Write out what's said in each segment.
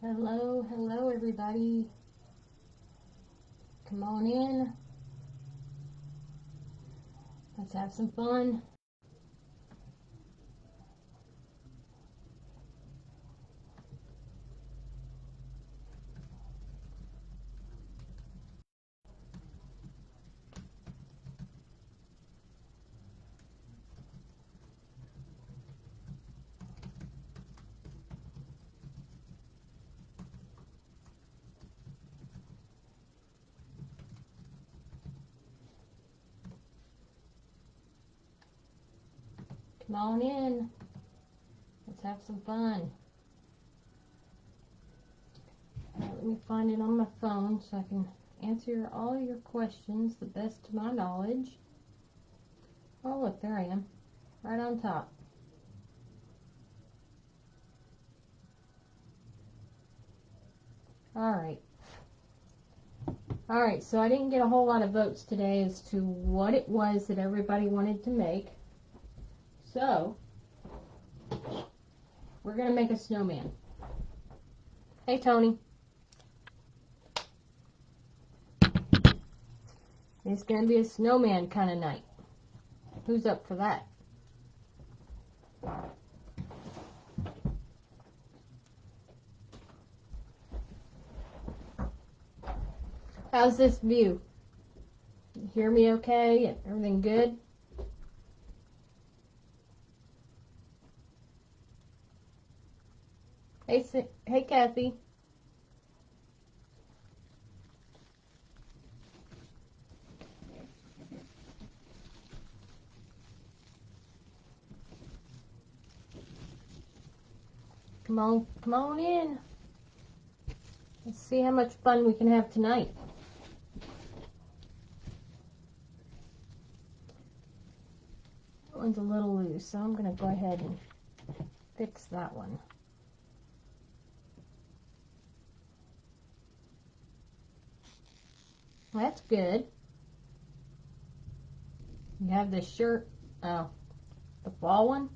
Hello, hello everybody. Come on in. Let's have some fun. Come on in. Let's have some fun. Let me find it on my phone so I can answer all your questions the best to my knowledge. Oh, look, there I am. Right on top. Alright. Alright, so I didn't get a whole lot of votes today as to what it was that everybody wanted to make. So, we're going to make a snowman. Hey, Tony. It's going to be a snowman kind of night. Who's up for that? How's this view? You hear me okay? Everything good? Hey, Kathy. Come on in. Let's see how much fun we can have tonight. That one's a little loose, so I'm going to go ahead and fix that one. That's good. You have this shirt, the fall one.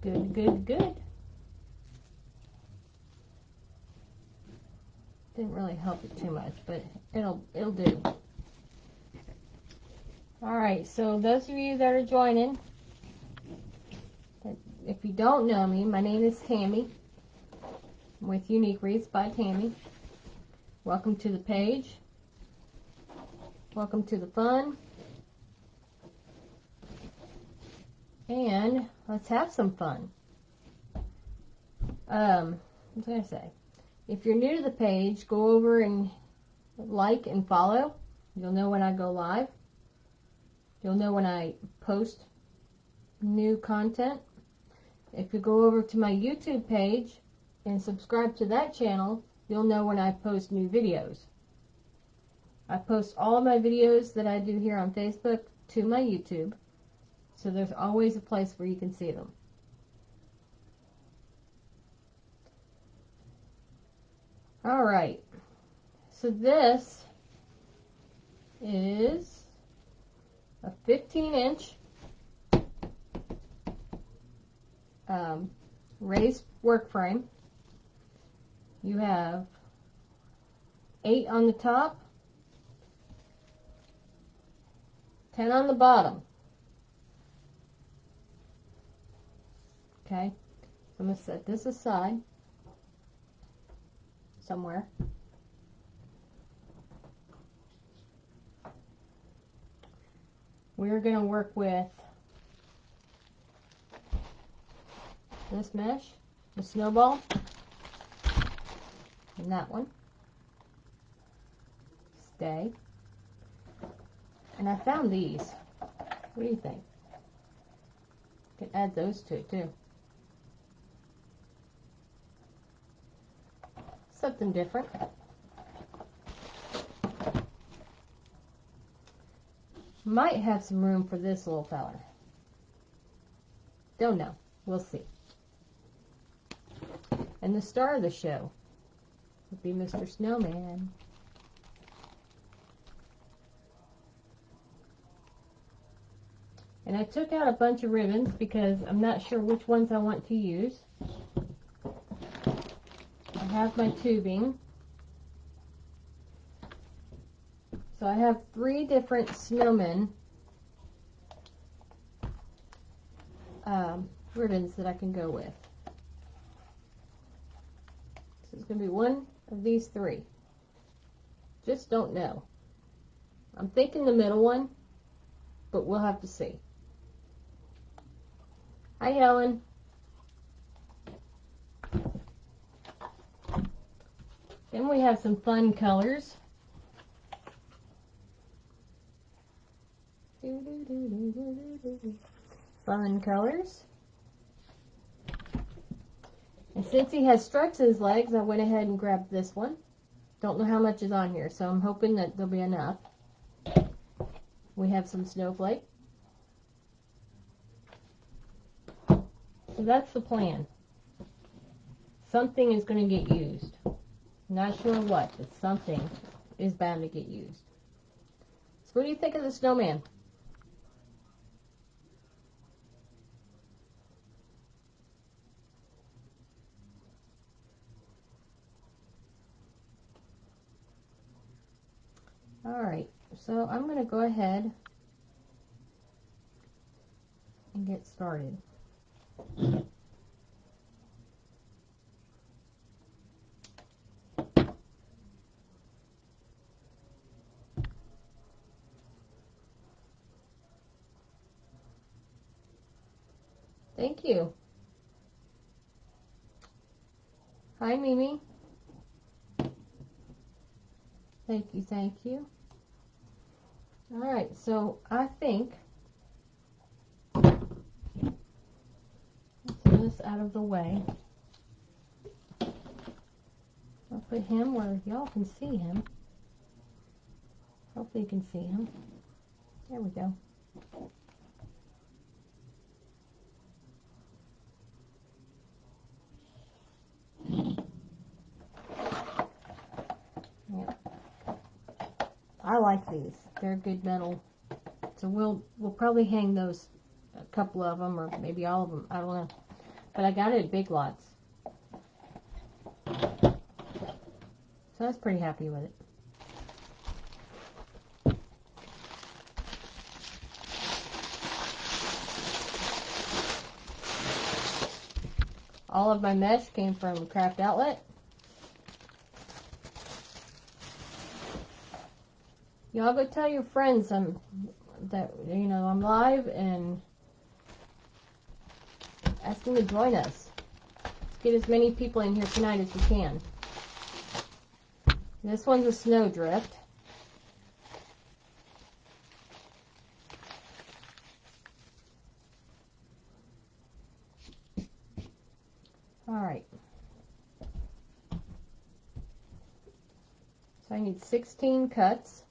Good, good, good. Didn't really help it too much, but it'll do. Alright, so those of you that are joining, if you don't know me, my name is Tammy. I'm with Unique Wreaths by Tammy. Welcome to the page. Welcome to the fun. And let's have some fun. What was I going to say? If you're new to the page, go over and like and follow. You'll know when I go live. You'll know when I post new content. If you go over to my YouTube page and subscribe to that channel, you'll know when I post new videos. I post all of my videos that I do here on Facebook to my YouTube, so there's always a place where you can see them. Alright, so this is a 15-inch raised work frame. You have 8 on the top, 10 on the bottom. Okay, so I'm going to set this aside somewhere. We're going to work with this mesh, the snowball, and that one. Stay. And I found these. What do you think? You can add those to it too. Something different. Might have some room for this little fella. Don't know. We'll see. And the star of the show would be Mr. Snowman. And I took out a bunch of ribbons because I'm not sure which ones I want to use. I have my tubing. So I have 3 different snowmen ribbons that I can go with. So it's going to be one of these 3. Just don't know. I'm thinking the middle one, but we'll have to see. Hi, Helen. Then we have some fun colors. Fun colors. And since he has stripes in his legs, I went ahead and grabbed this one. Don't know how much is on here, so I'm hoping that there'll be enough. We have some snowflake. So that's the plan. Something is going to get used. Not sure what, but something is bound to get used. So what do you think of the snowman? Alright, so I'm going to go ahead and get started. Thank you. Hi, Mimi. Thank you, thank you. Alright, so I think let's get this out of the way. I'll put him where y'all can see him. Hopefully you can see him. There we go. Yeah. I like these. They're good metal. So we'll probably hang those, a couple of them, or maybe all of them. I don't know. But I got it at Big Lots. So I was pretty happy with it. All of my mesh came from Craft Outlet. Y'all go tell your friends that I'm live and ask them to join us. Let's get as many people in here tonight as we can. This one's a snowdrift. Alright. So I need 16 cuts.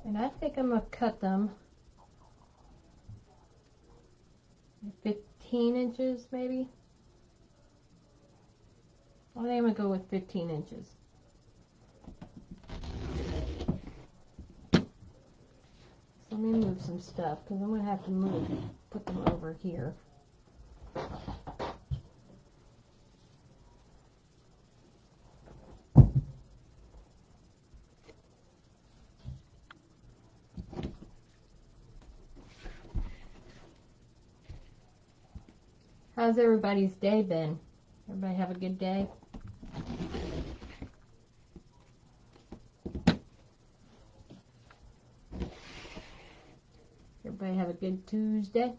And I think I'm going to cut them 15 inches maybe. I think I'm going to go with 15 inches. So let me move some stuff because I'm going to have to put them over here. How's everybody's day been? Everybody have a good day? Everybody have a good Tuesday?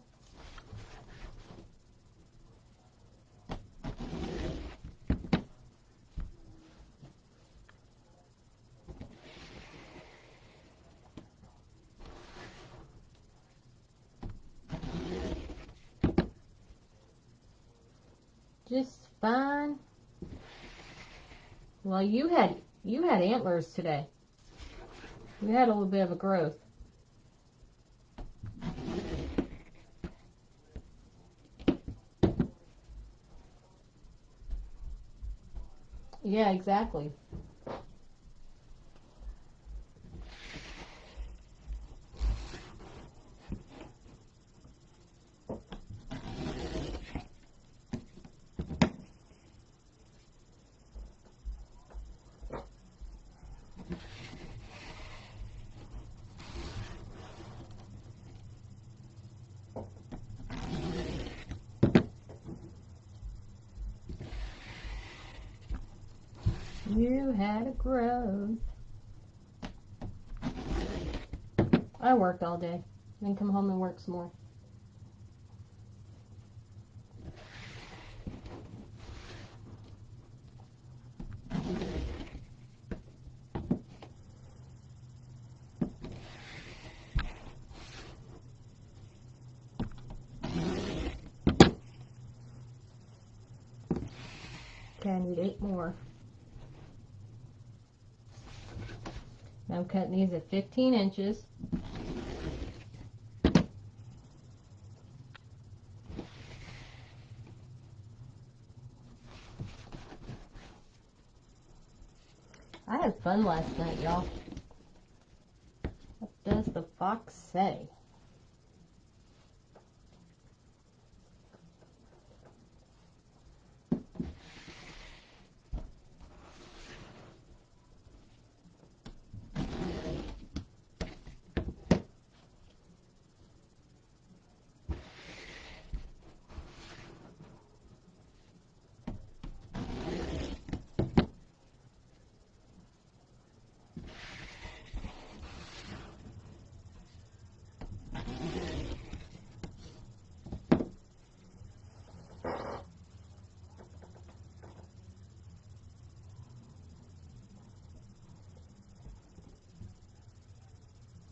Just fine. Well, you had antlers today. You had a little bit of a growth. Yeah, exactly. You had a growth. I worked all day, then come home and work some more. Okay, I need 8 more. Now I'm cutting these at 15 inches. I had fun last night, y'all. What does the fox say?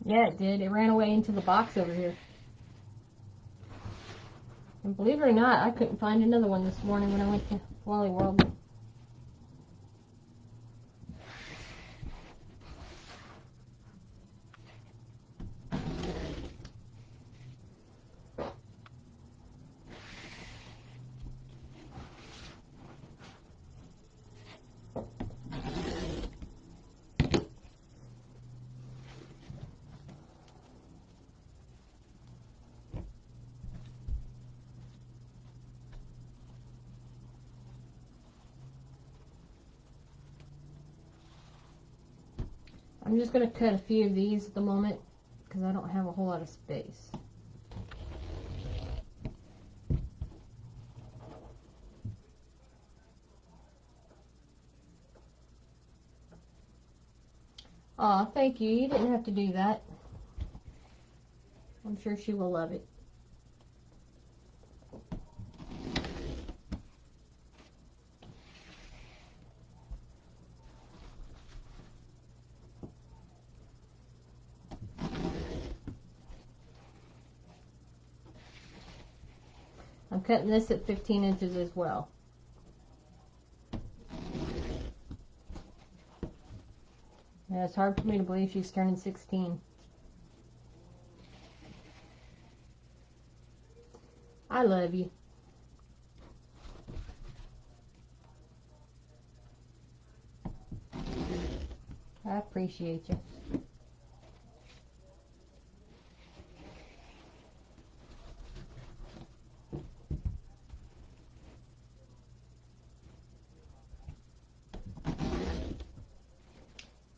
Yeah, it did. It ran away into the box over here. And believe it or not, I couldn't find another one this morning when I went to Wally World. I'm just going to cut a few of these at the moment because I don't have a whole lot of space. Aw, thank you. You didn't have to do that. I'm sure she will love it. I'm cutting this at 15 inches as well. Yeah, it's hard for me to believe she's turning 16. I love you. I appreciate you.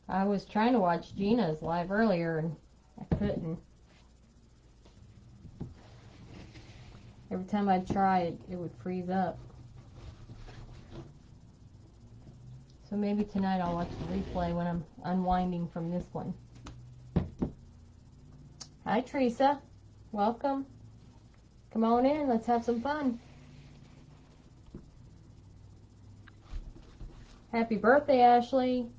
I was trying to watch Gina's live earlier and I couldn't. Every time I'd try it, it would freeze up. So maybe tonight I'll watch the replay when I'm unwinding from this one. Hi Teresa, welcome. Come on in, let's have some fun. Happy birthday, Ashley.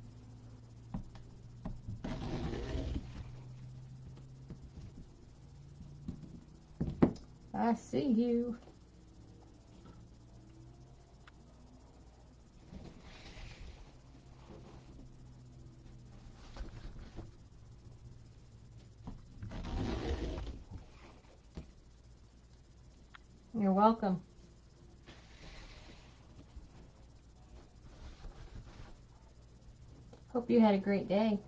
I see you. welcome. Hope you had a great day.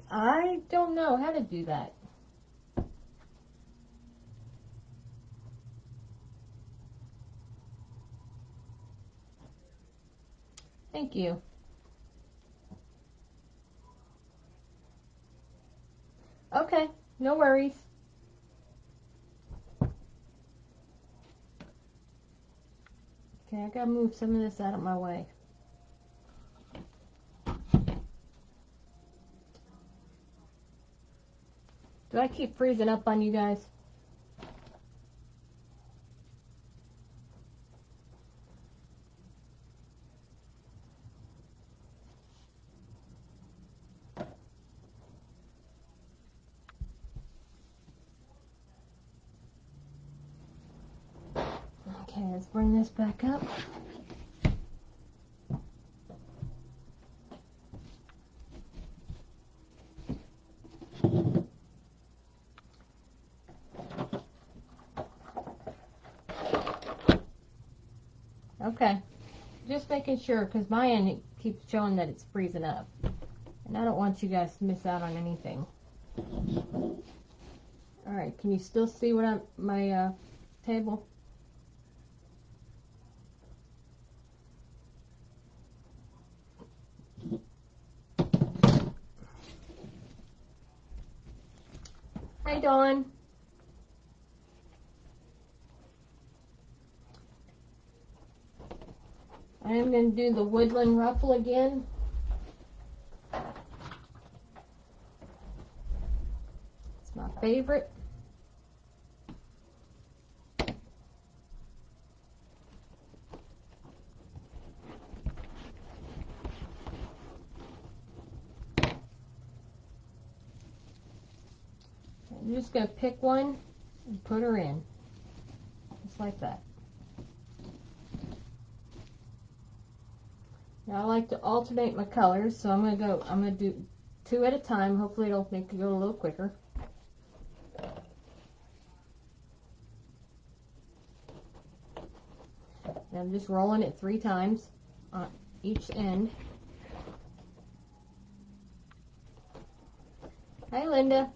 I don't know how to do that. Thank you. Okay, no worries. Okay, I gotta move some of this out of my way. Do I keep freezing up on you guys? Okay, let's bring this back up. Okay, just making sure, because my end it keeps showing that it's freezing up. And I don't want you guys to miss out on anything. Alright, can you still see what I'm, my table? Hi, Dawn. I am going to do the woodland ruffle again. It's my favorite. I'm just going to pick one and put her in. Just like that. Now I like to alternate my colors, so I'm going to do 2 at a time. Hopefully it'll make it go a little quicker. And I'm just rolling it 3 times on each end. Hi, Linda.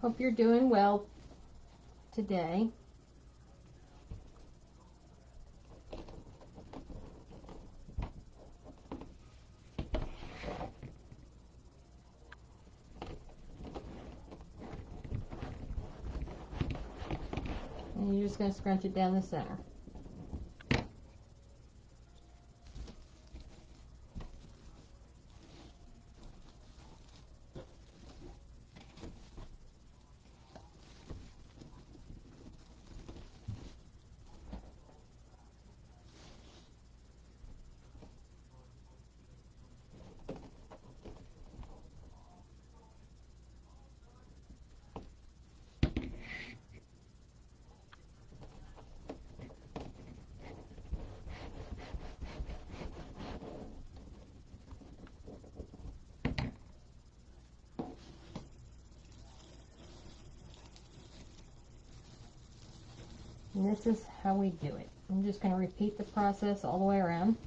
Hope you're doing well today. And you're just going to scrunch it down the center. And this is how we do it. I'm just going to repeat the process all the way around.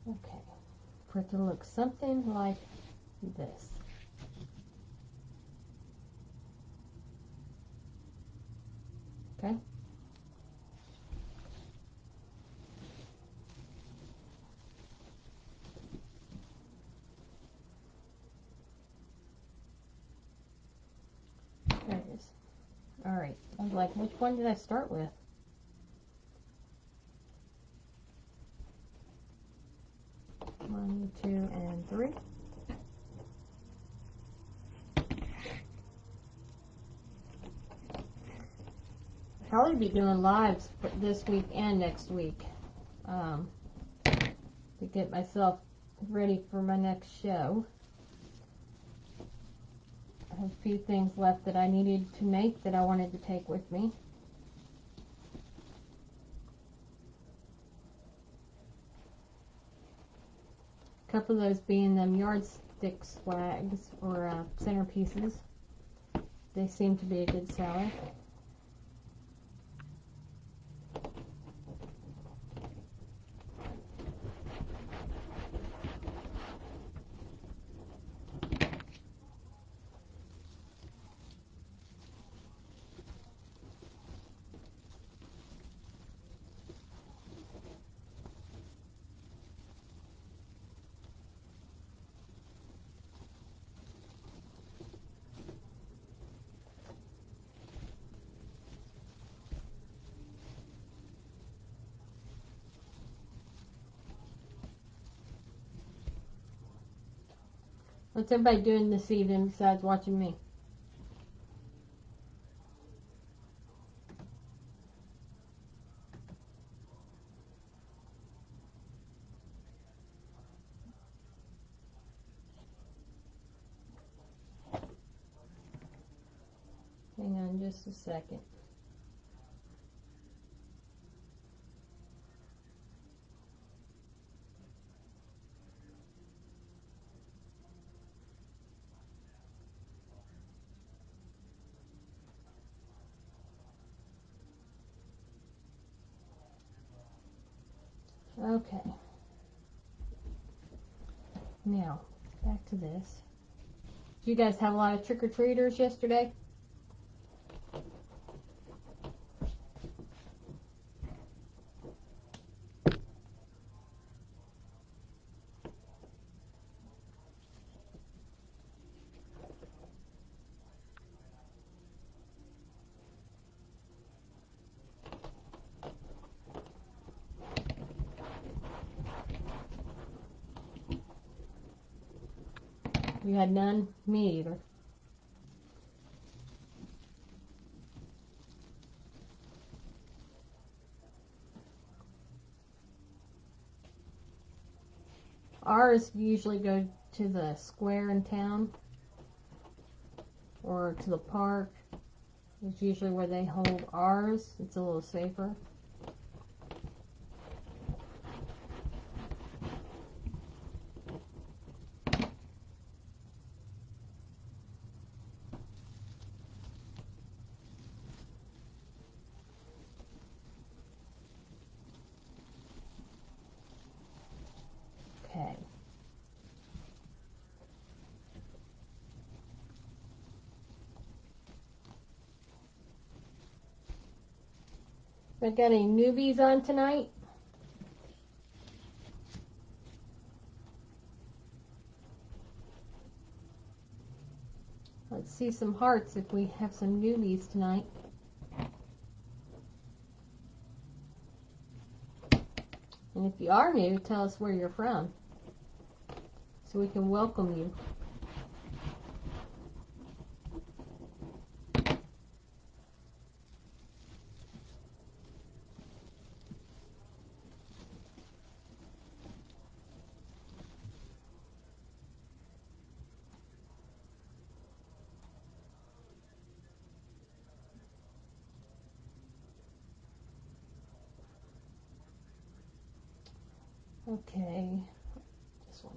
Okay, for it to look something like this. Okay. There it is. Alright. I was like, which one did I start with? One, two, and three. I'll probably be doing lives for this week and next week to get myself ready for my next show. I have a few things left that I needed to make that I wanted to take with me. A couple of those being them yardstick swags or centerpieces. They seem to be a good seller. What's everybody doing this evening besides watching me? Hang on just a second. Okay. Now, back to this. Did you guys have a lot of trick-or-treaters yesterday? You had none? Me either. Ours usually go to the square in town or to the park. It's usually where they hold ours. It's a little safer. Okay. I got any newbies on tonight? Let's see some hearts if we have some newbies tonight. And if you are new, tell us where you're from so we can welcome you. Okay, this one.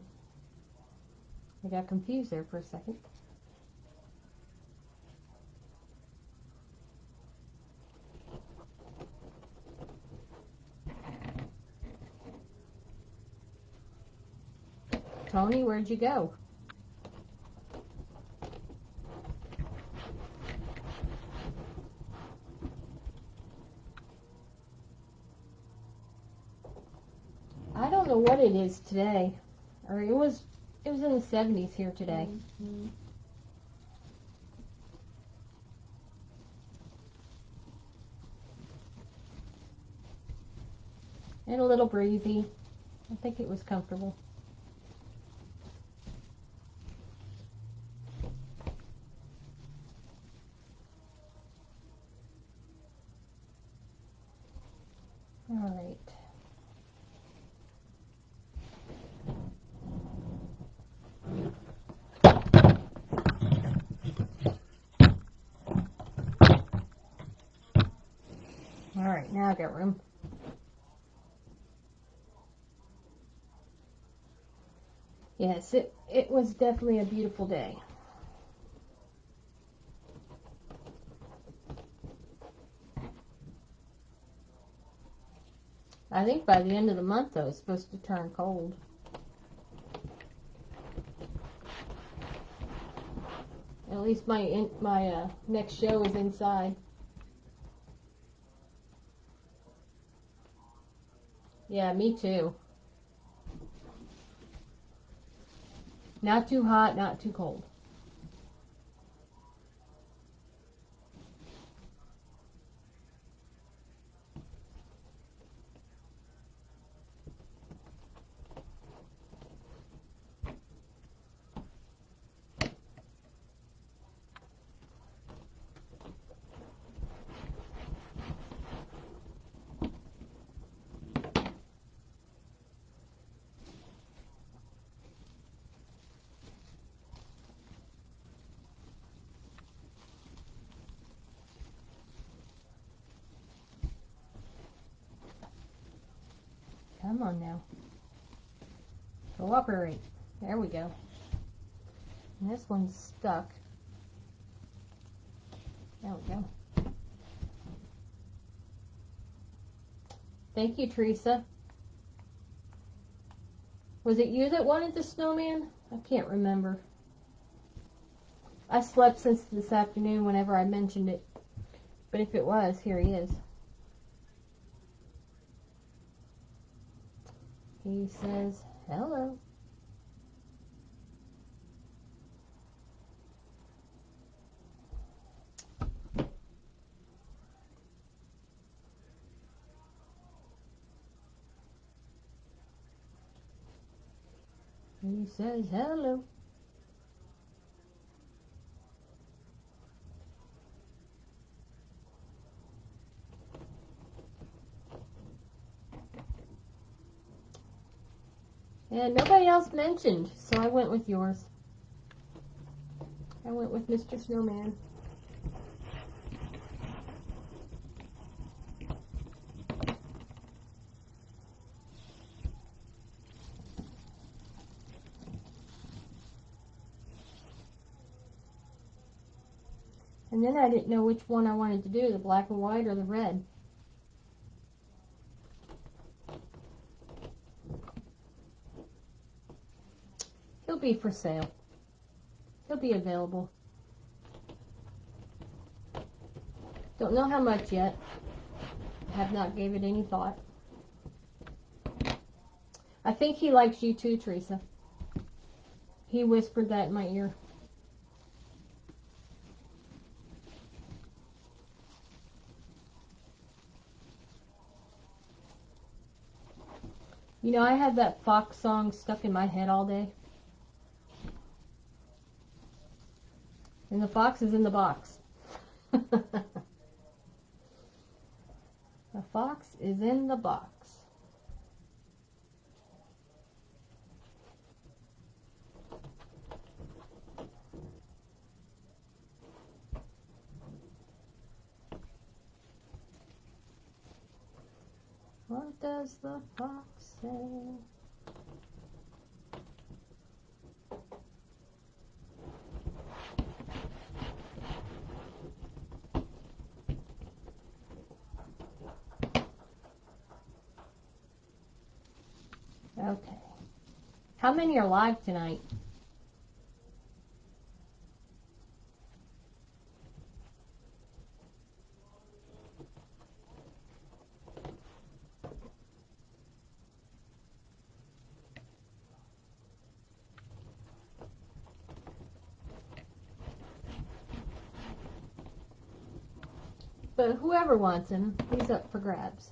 I got confused there for a second. Tony, where'd you go? I don't know what it is today. Or it was in the 70s here today. Mm-hmm. and a little breezy. I think it was comfortable. All right. All right, now I got room. Yes, it was definitely a beautiful day. I think by the end of the month, though, it's supposed to turn cold. At least my next show is inside. Yeah, me too. Not too hot, not too cold. Come on now. Cooperate. There we go. And this one's stuck. There we go. Thank you, Teresa. Was it you that wanted the snowman? I can't remember. I slept since this afternoon whenever I mentioned it. But if it was, here he is. He says, hello. He says, hello. And nobody else mentioned, so I went with yours. I went with Mr. Snowman. And then I didn't know which one I wanted to do, the black and white or the red. He'll be for sale. He'll be available. Don't know how much yet. Have not gave it any thought. I think he likes you too, Teresa. He whispered that in my ear. You know, I had that Fox song stuck in my head all day. And the fox is in the box. The fox is in the box. What does the fox say? Okay. How many are live tonight? But whoever wants him, he's up for grabs.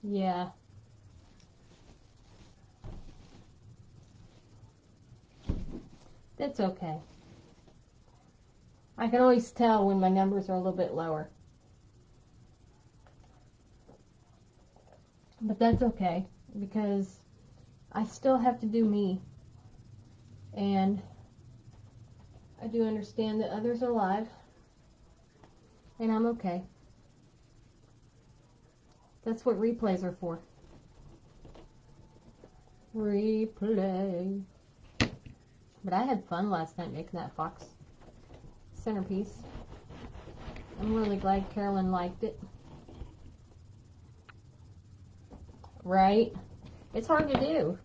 Yeah. That's okay. I can always tell when my numbers are a little bit lower. But that's okay, because I still have to do me. And I do understand that others are alive. And I'm okay. That's what replays are for. Replay. But I had fun last night making that fox centerpiece. I'm really glad Carolyn liked it. Right? It's hard to do.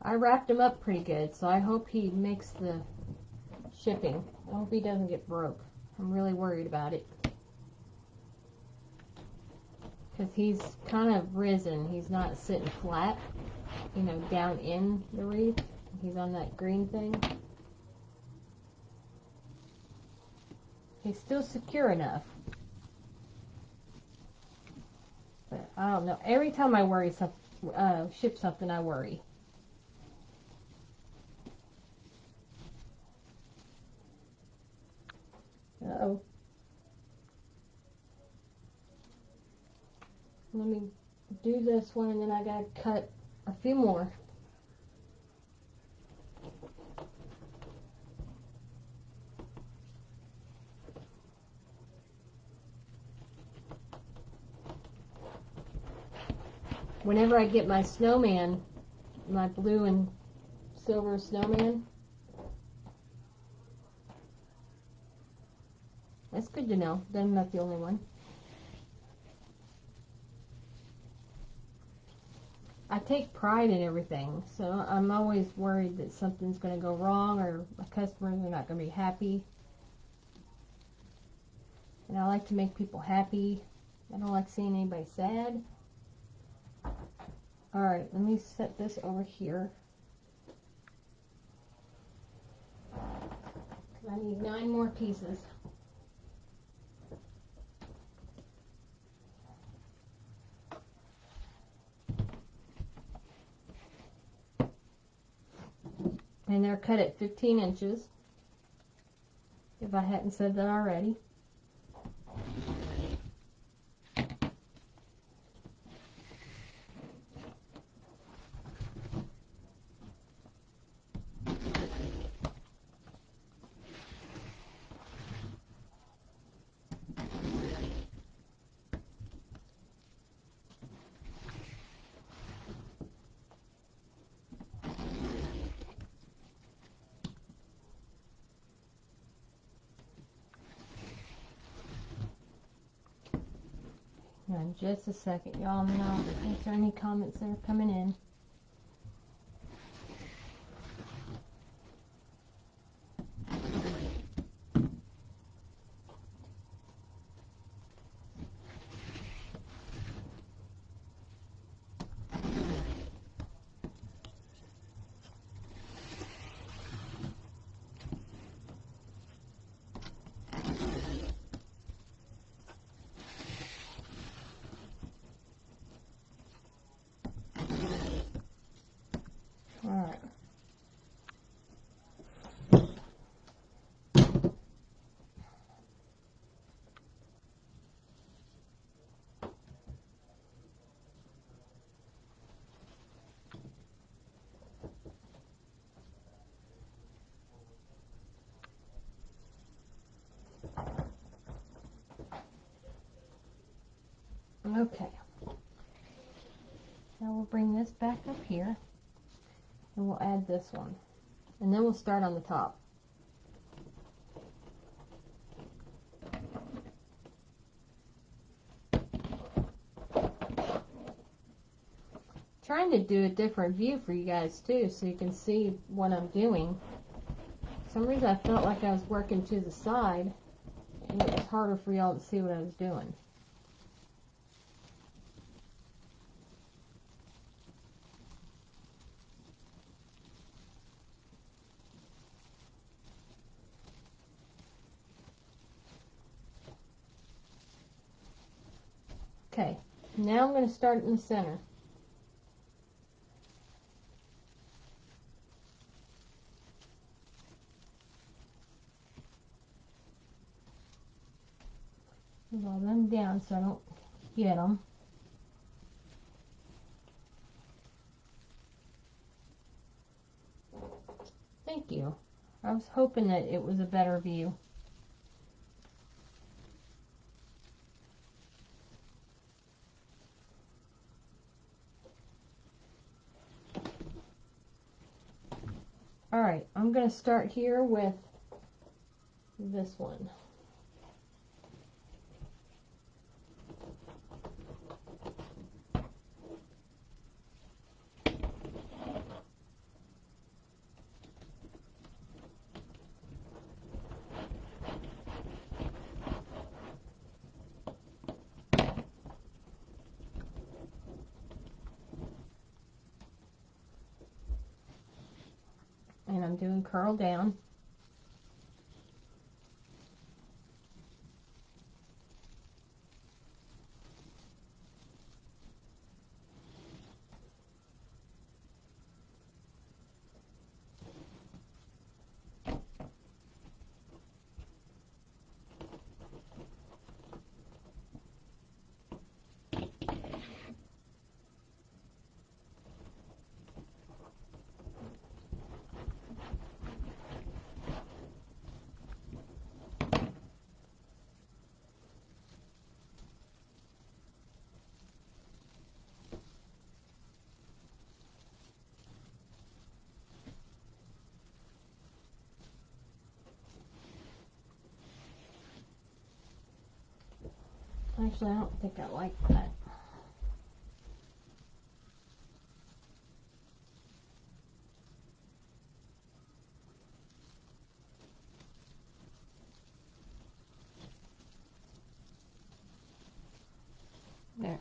I wrapped him up pretty good, so I hope he makes the shipping. I hope he doesn't get broke. I'm really worried about it. Because he's kind of risen. He's not sitting flat, you know, down in the wreath. He's on that green thing. He's still secure enough. But I don't know. Every time I ship something, I worry. Uh-oh. Let me do this one, and then I gotta cut a few more. Whenever I get my snowman, my blue and silver snowman, that's good to know. Then I'm not the only one. I take pride in everything, so I'm always worried that something's going to go wrong or my customers are not going to be happy. And I like to make people happy. I don't like seeing anybody sad. Alright, let me set this over here. I need 9 more pieces. And they're cut at 15 inches, if I hadn't said that already. In just a second, y'all, and then I'll answer any comments that are coming in. Alright. Okay. Now we'll bring this back up here, and we'll add this one. And then we'll start on the top. Trying to do a different view for you guys too, so you can see what I'm doing. For some reason I felt like I was working to the side, and it was harder for y'all to see what I was doing. Okay, now I'm going to start in the center. Roll them down so I don't get them. Thank you. I was hoping that it was a better view. Alright, I'm going to start here with this one. And I'm doing curl down. Actually, I don't think I like that. There.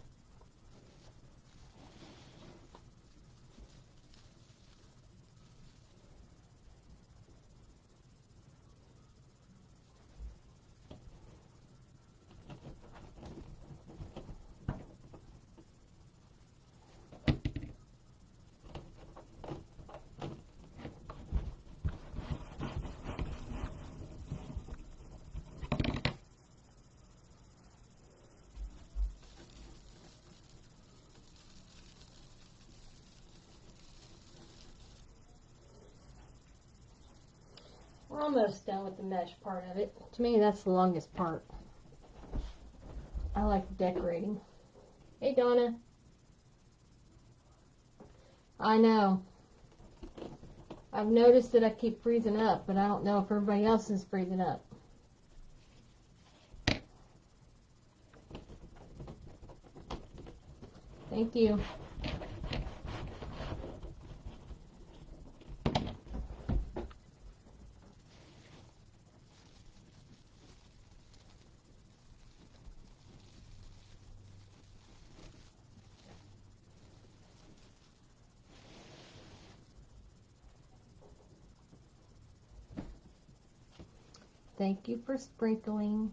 We're almost done with the mesh part of it. To me, that's the longest part. I like decorating. Hey, Donna. I know. I've noticed that I keep freezing up, but I don't know if everybody else is freezing up. Thank you. Thank you for sprinkling.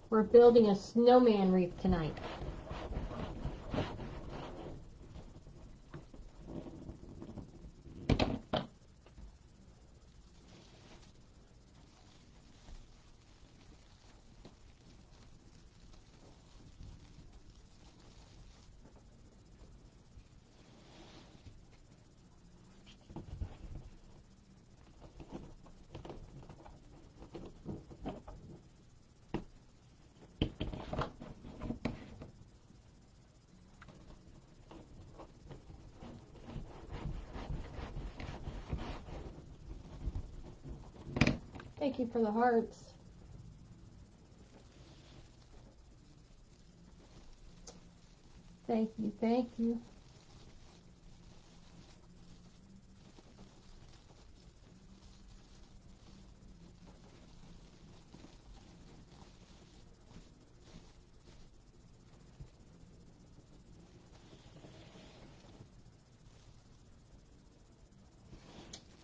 We're building a snowman wreath tonight. Thank you for the hearts. Thank you, thank you.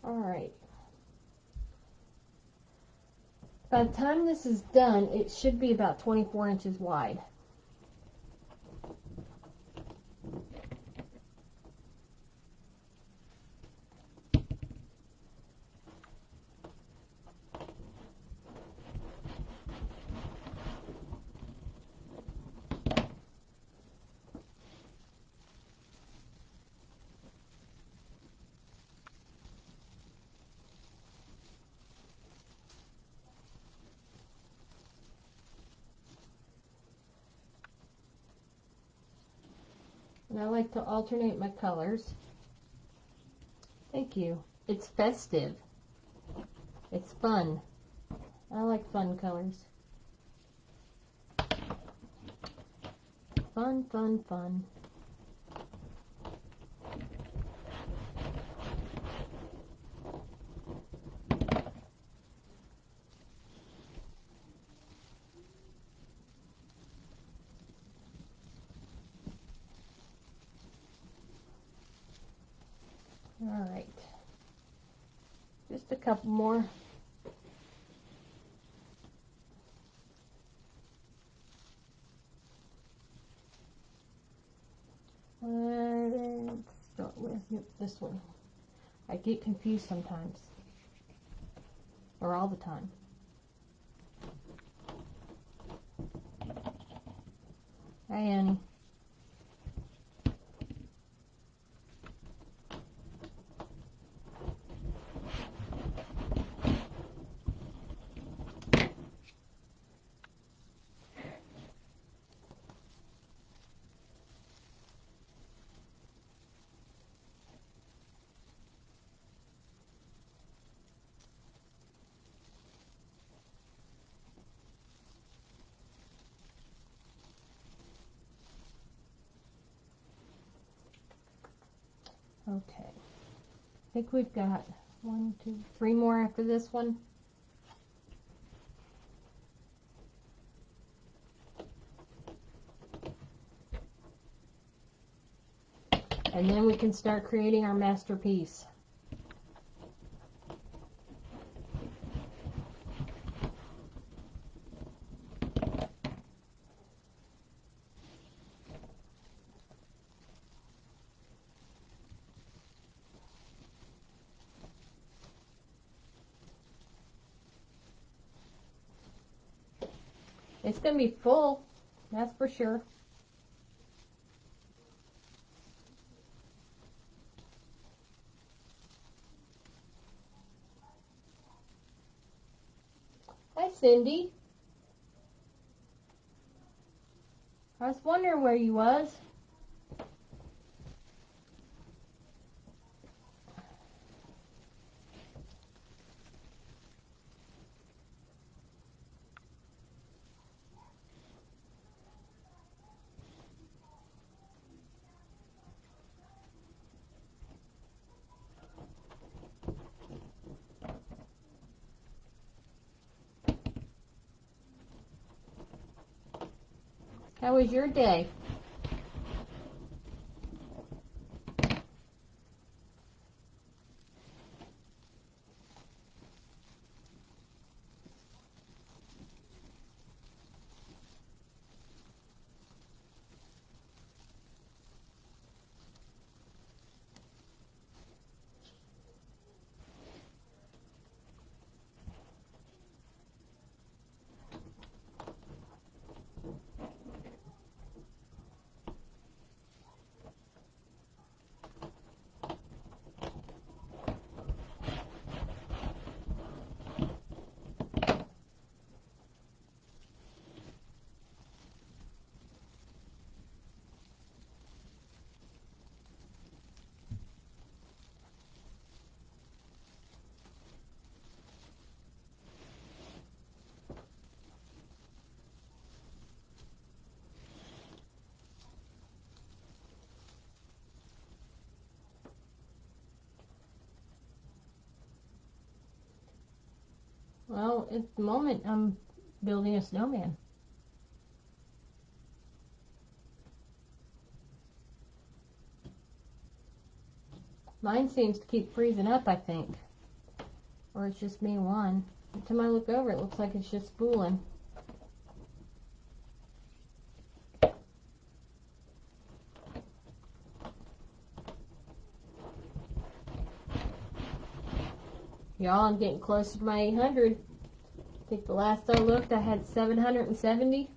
All right. By the time this is done, it should be about 24 inches wide. And I like to alternate my colors. Thank you. It's festive. It's fun. I like fun colors. Fun, fun, fun. All right. Just a couple more. Let's start with this one. I get confused sometimes. Or all the time. Hi, Annie. Okay. I think we've got 1, 2, 3 more after this one. And then we can start creating our masterpiece. It's going to be full, that's for sure. Hi, Cindy. I was wondering where you was. How was your day? Well, at the moment, I'm building a snowman. Mine seems to keep freezing up, I think. Or it's just me one. Every time I look over, it looks like it's just spooling. Y'all, I'm getting closer to my 800. I think the last I looked, I had 770.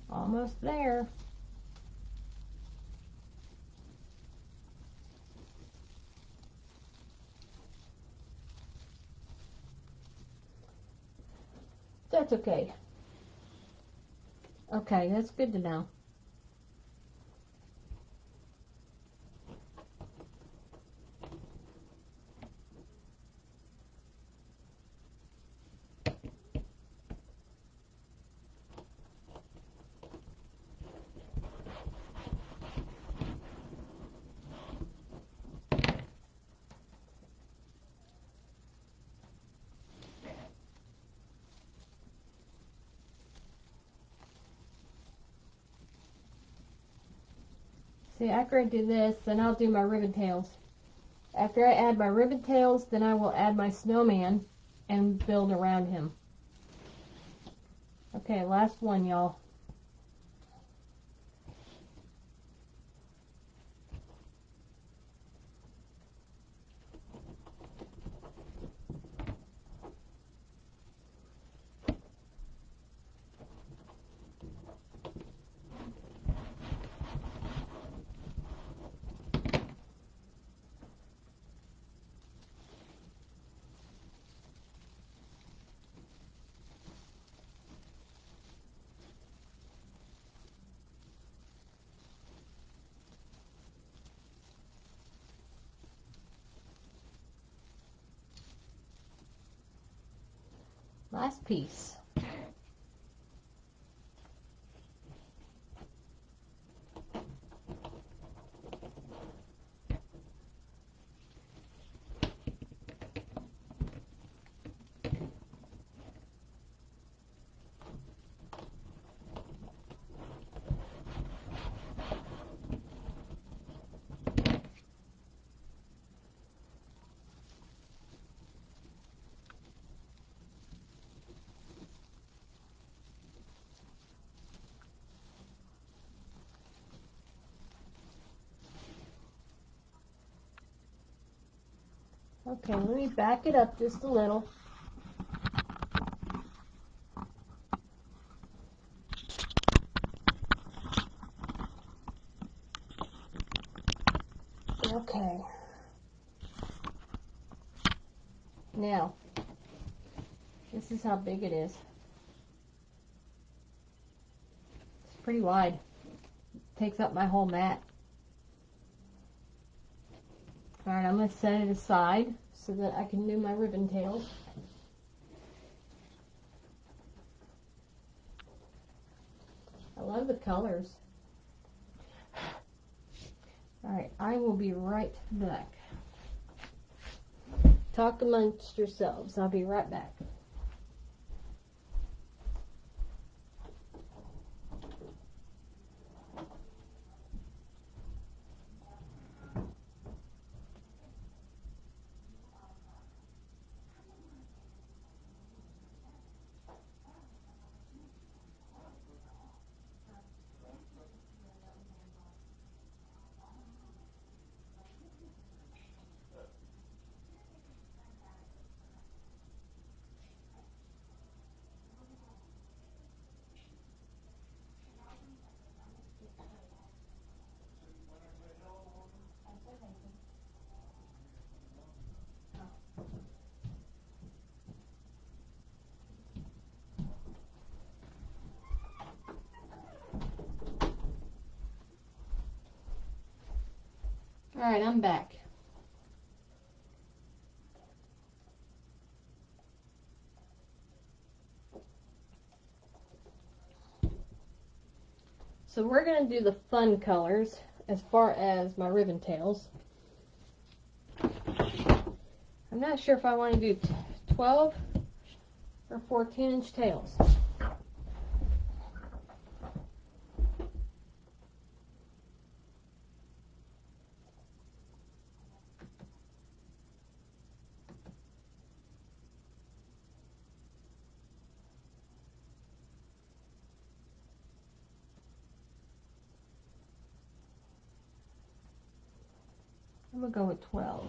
Almost there. That's okay. Okay, that's good to know. See, after I do this, then I'll do my ribbon tails. After I add my ribbon tails, then I will add my snowman and build around him. Okay, last one, y'all. Last piece. Okay, let me back it up just a little. Okay. Now, this is how big it is. It's pretty wide. Takes up my whole mat. Alright, I'm going to set it aside so that I can do my ribbon tails. I love the colors. Alright, I will be right back. Talk amongst yourselves. I'll be right back. Alright, I'm back. So we're going to do the fun colors as far as my ribbon tails. I'm not sure if I want to do 12 or 14-inch tails. I'm going to go with 12.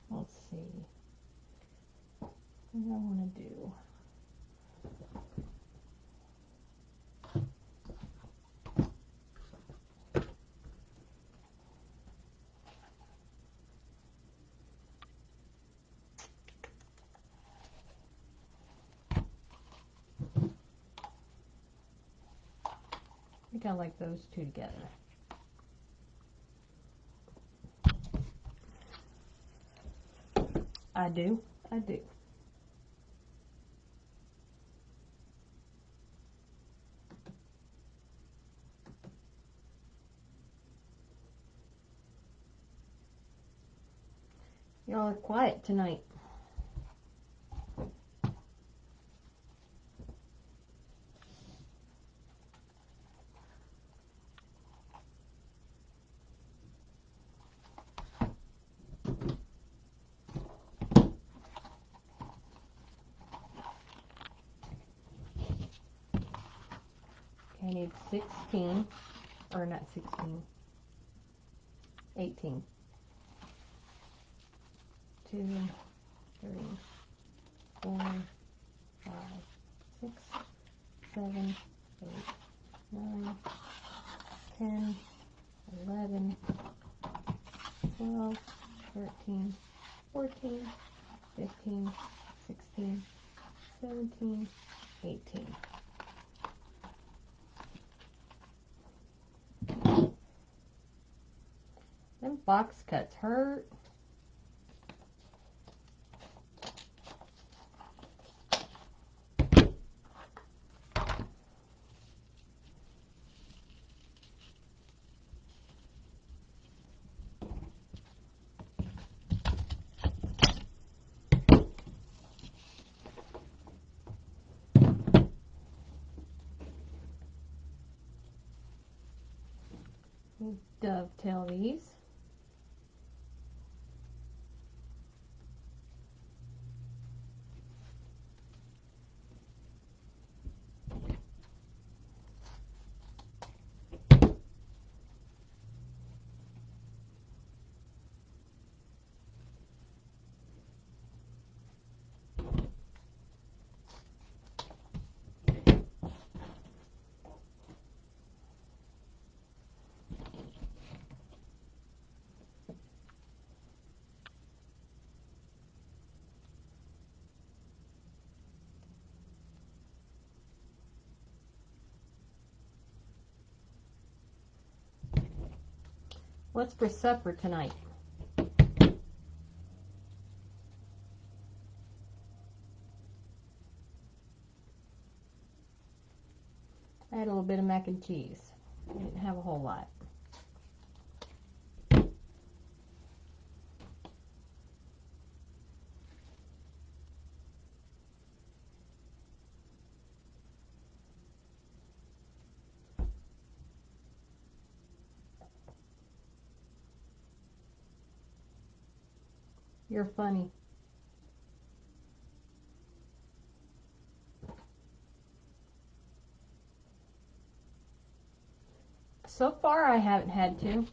Let's see. What do I want to do? I think I like those two together. I do. I do. Y'all are quiet tonight. I need 16, or not 16, 18. 2, 3, 4, 5, 6, 7, 8, 9, 10, 11, 12, 13, 14, 15, 16, 17, 18. Them box cuts hurt. Dovetail these. What's for supper tonight? I had a little bit of mac and cheese. I didn't have a whole lot. You're funny. So far, I haven't had to.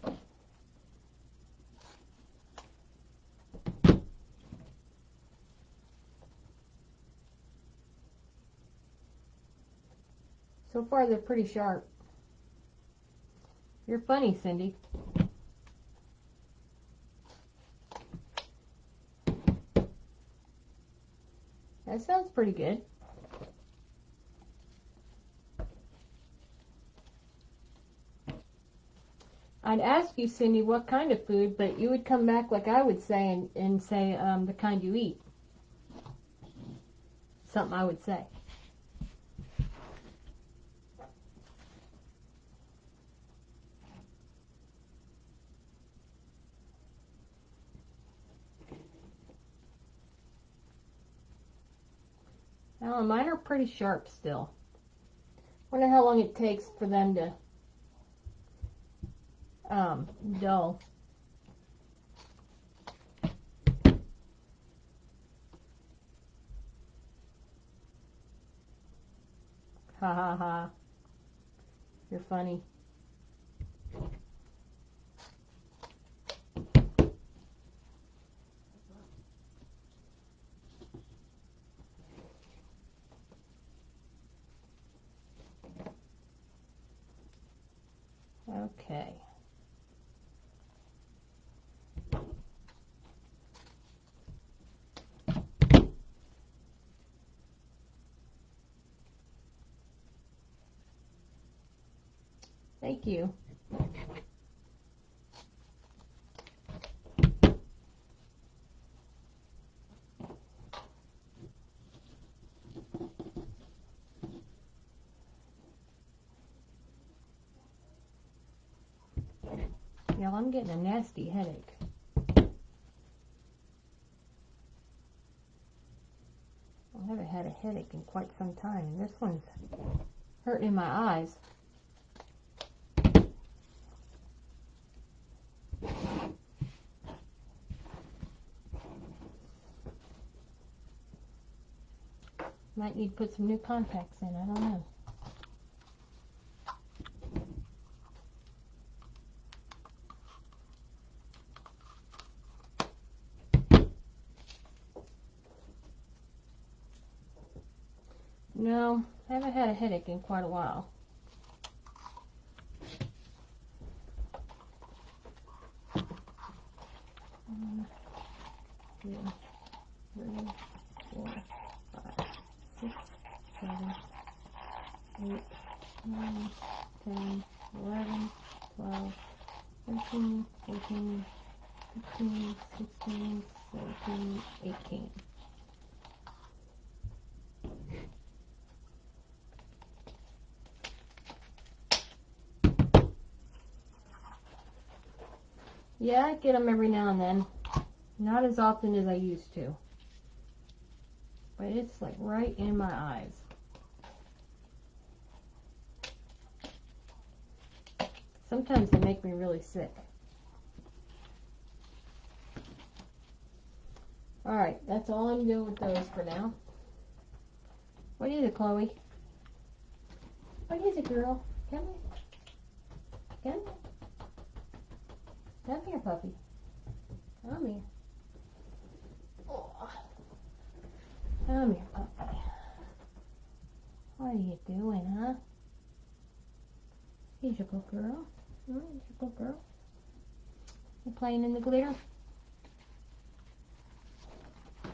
So far, they're pretty sharp. You're funny, Cindy. That sounds pretty good. I'd ask you, Cindy, what kind of food, but you would come back like I would say and say the kind you eat. Something I would say. Well, mine are pretty sharp still. Wonder how long it takes for them to dull. Ha ha ha. You're funny. Okay. Thank you. Y'all, I'm getting a nasty headache. I haven't had a headache in quite some time, and this one's hurting my eyes. Might need to put some new contacts in, I don't know. No, I haven't had a headache in quite a while. One, two, 3, 4, 5, 6, 7, 8, 9, 10, 11, 12, 13, 14, 15, 16, 17, 18. Yeah, I get them every now and then. Not as often as I used to. But it's like right in my eyes. Sometimes they make me really sick. Alright, that's all I'm doing with those for now. What is it, Chloe? What is it, girl? Come here. Come here. Come here, puppy. Come here. Oh. Come here, puppy. What are you doing, huh? Here's your good girl. Here's your good girl. You playing in the glitter?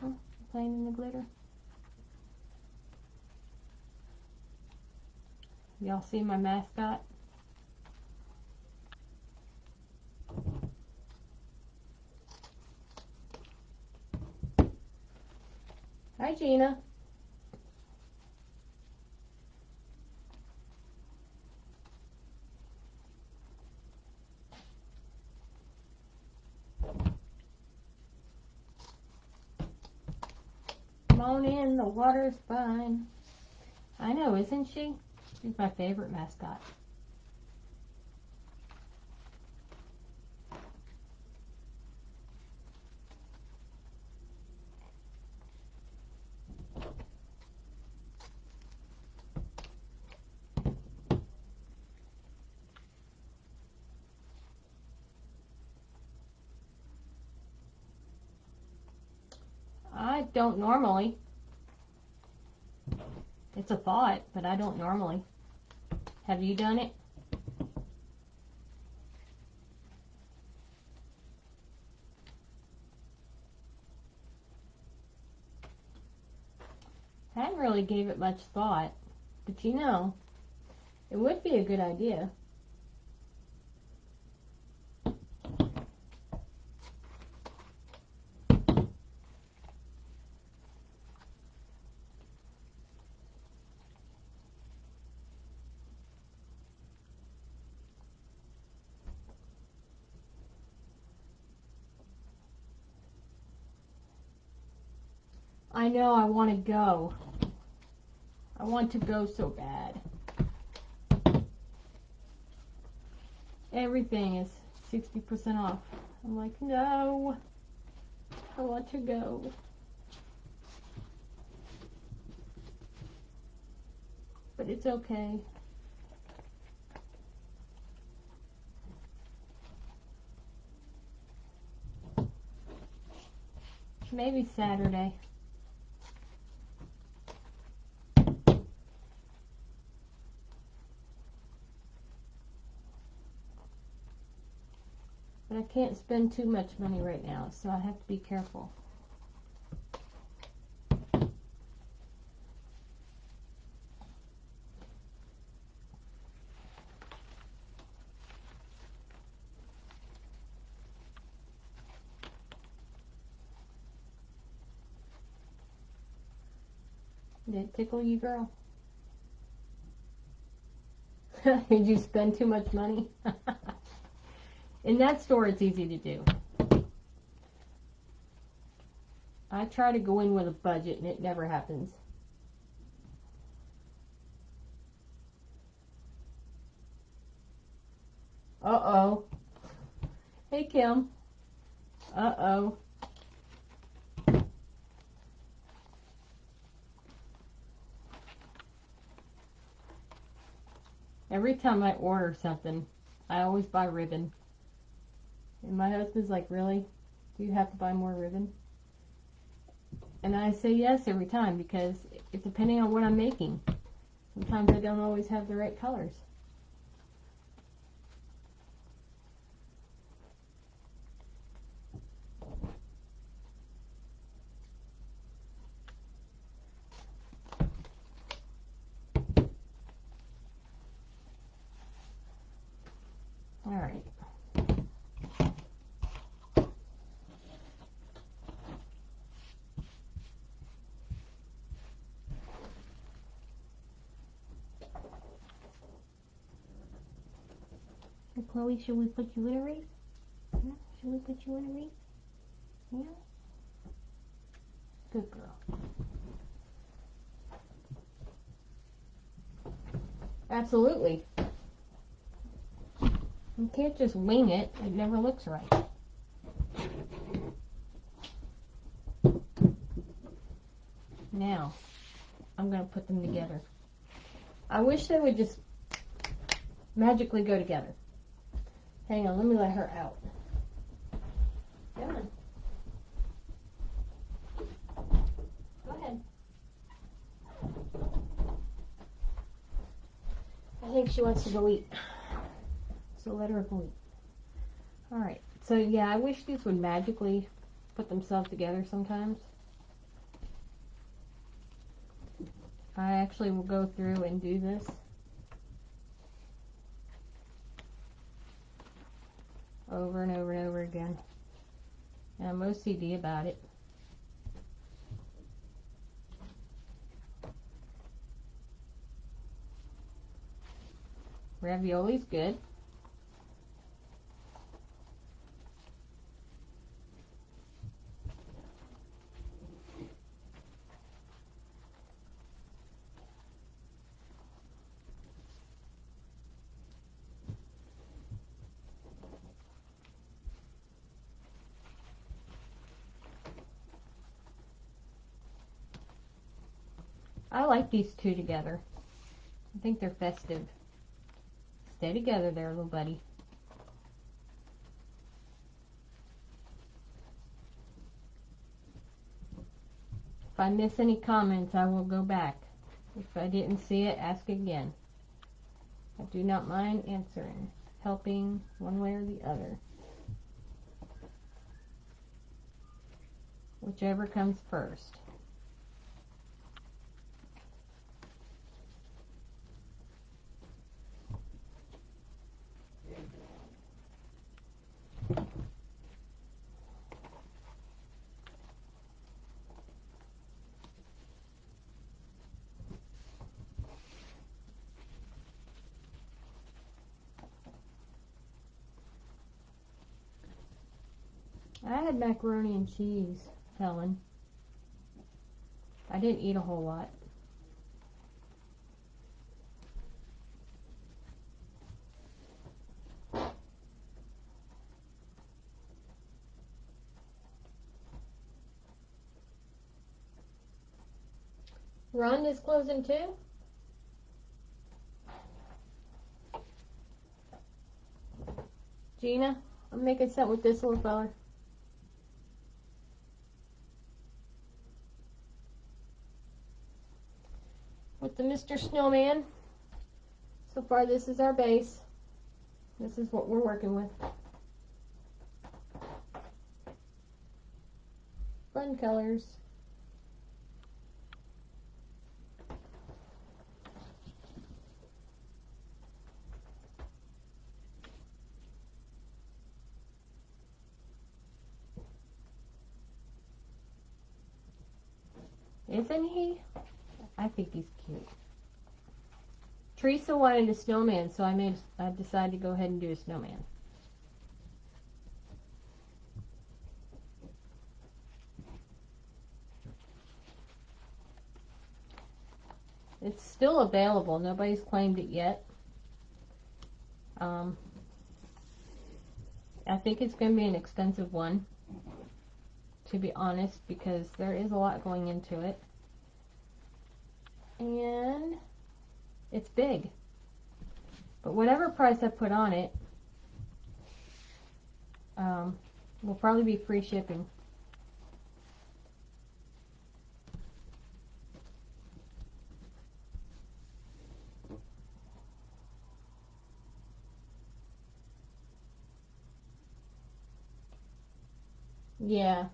Huh? You playing in the glitter? Y'all see my mascot? Hi, Gina. Come on in, the water's fine. I know, isn't she? She's my favorite mascot. I don't normally. It's a thought, but I don't normally. Have you done it? I hadn't really gave it much thought, but you know, it would be a good idea. I know I want to go. I want to go so bad. everything is 60% off. I'm like, no, I want to go. But it's okay. Maybe Saturday. But I can't spend too much money right now, so I have to be careful. Did it tickle you, girl? Did you spend too much money? In that store, it's easy to do. I try to go in with a budget, and it never happens. Uh-oh. Hey, Kim. Uh-oh. Every time I order something, I always buy ribbon. And my husband's like, really? Do you have to buy more ribbon? And I say yes every time because it's depending on what I'm making. Sometimes I don't always have the right colors. All right. Hey, Chloe, should we put you in a wreath? Yeah? Should we put you in a wreath? Yeah? Good girl. Absolutely. You can't just wing it. It never looks right. Now, I'm going to put them together. I wish they would just magically go together. Hang on, let me let her out. Come on. Go ahead. I think she wants to go eat. So let her go eat. Alright, so yeah, I wish these would magically put themselves together sometimes. I actually will go through and do this. Over and over and over again. And I'm OCD about it. Ravioli's good. I like these two together. I think they're festive. Stay together there, little buddy. If I miss any comments, I will go back. If I didn't see it, ask again. I do not mind answering, helping one way or the other. Whichever comes first. I had macaroni and cheese, Helen. I didn't eat a whole lot. Rhonda's closing too? Gina, I'm making something with this little fella. With the Mr. Snowman. So far this is our base. This is what we're working with. Fun colors. Isn't he? I think he's cute. Teresa wanted a snowman, so I decided to go ahead and do a snowman. It's still available. Nobody's claimed it yet. I think it's going to be an expensive one, to be honest, because there is a lot going into it. And it's big. But whatever price I put on it will probably be free shipping. Yeah.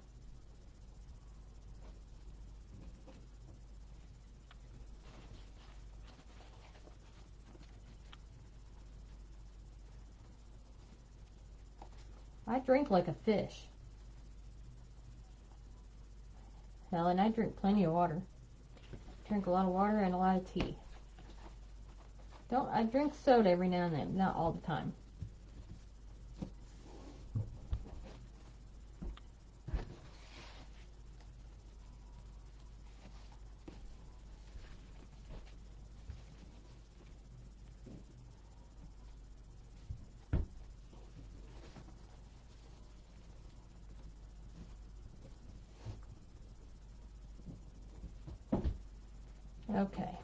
I drink like a fish. Hell, and I drink plenty of water. Drink a lot of water and a lot of tea. I drink soda every now and then, not all the time. Okay.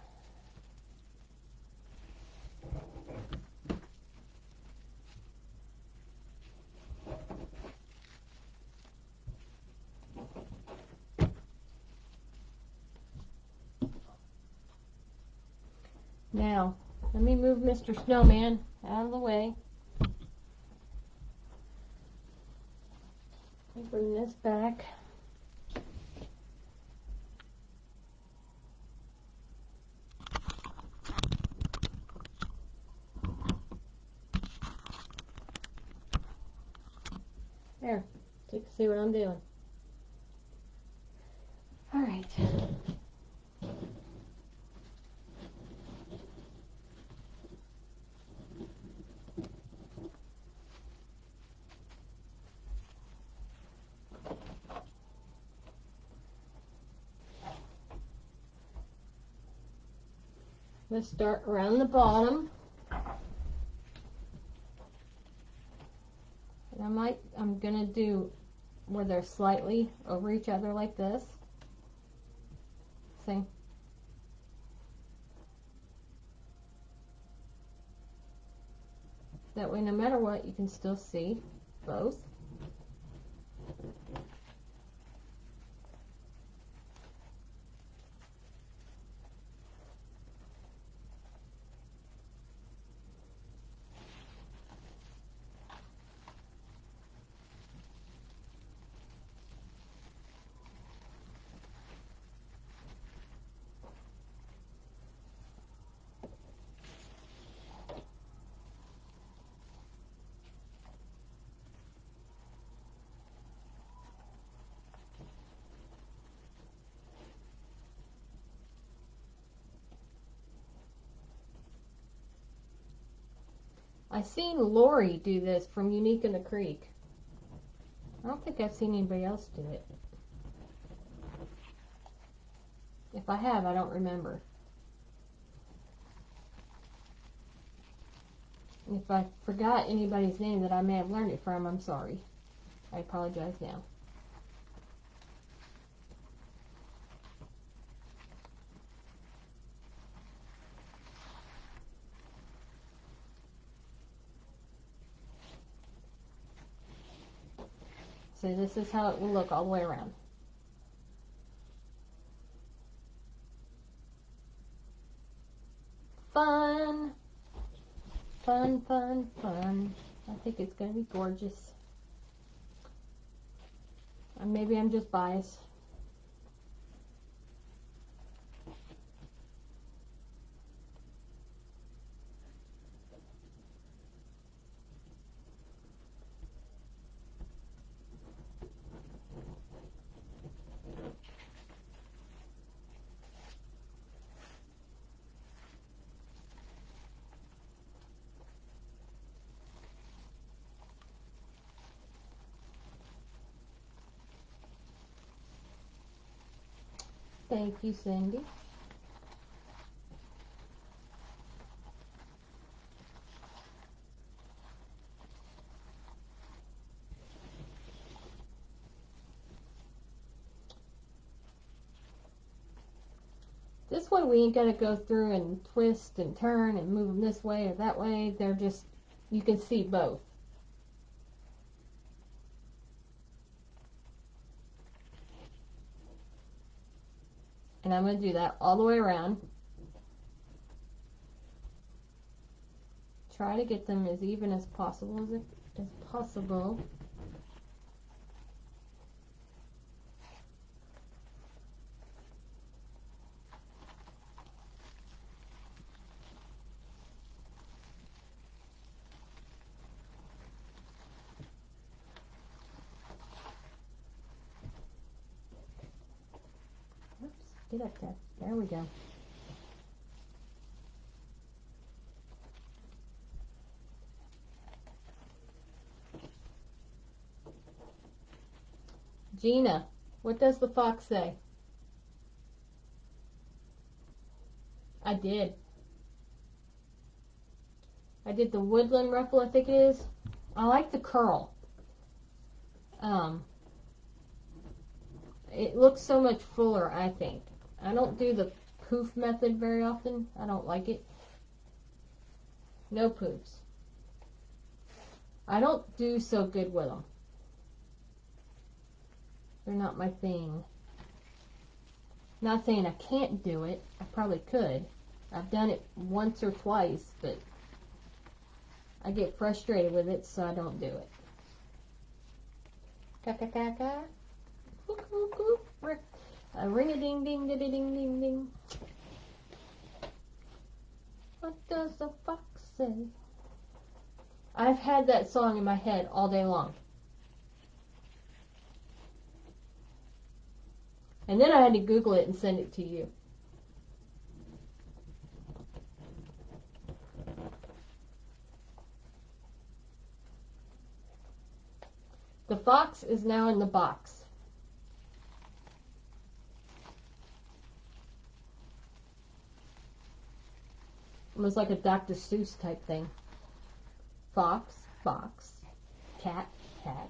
Now, let me move Mr. Snowman out of the way. Bring this back. There, so you can see what I'm doing. All right. Let's start around the bottom. And I'm gonna do where they're slightly over each other like this. See? That way, no matter what, you can still see both. I seen Lori do this from Unique in the Creek. I don't think I've seen anybody else do it. If I have, I don't remember. If I forgot anybody's name that I may have learned it from, I'm sorry. I apologize now. So this is how it will look all the way around. Fun! Fun, fun, fun. I think it's going to be gorgeous. Maybe I'm just biased. Thank you, Cindy. This way we ain't got to go through and twist and turn and move them this way or that way. They're just, you can see both. And I'm going to do that all the way around. Try to get them as even as possible as possible. Oops, get up there. There we go. Gina, what does the fox say? I did. I did the woodland ruffle, I think it is. I like the curl. It looks so much fuller, I think. I don't do the poof method very often. I don't like it. No poofs. I don't do so good with them. They're not my thing. Not saying I can't do it. I probably could. I've done it once or twice, but I get frustrated with it, so I don't do it. Ka-ka-ka-ka. Ring-a-ding-ding-ding-ding-ding-ding. What does the fox say? I've had that song in my head all day long. And then I had to Google it and send it to you. The fox is now in the box. It was like a Dr. Seuss type thing. Fox, box, cat, cat.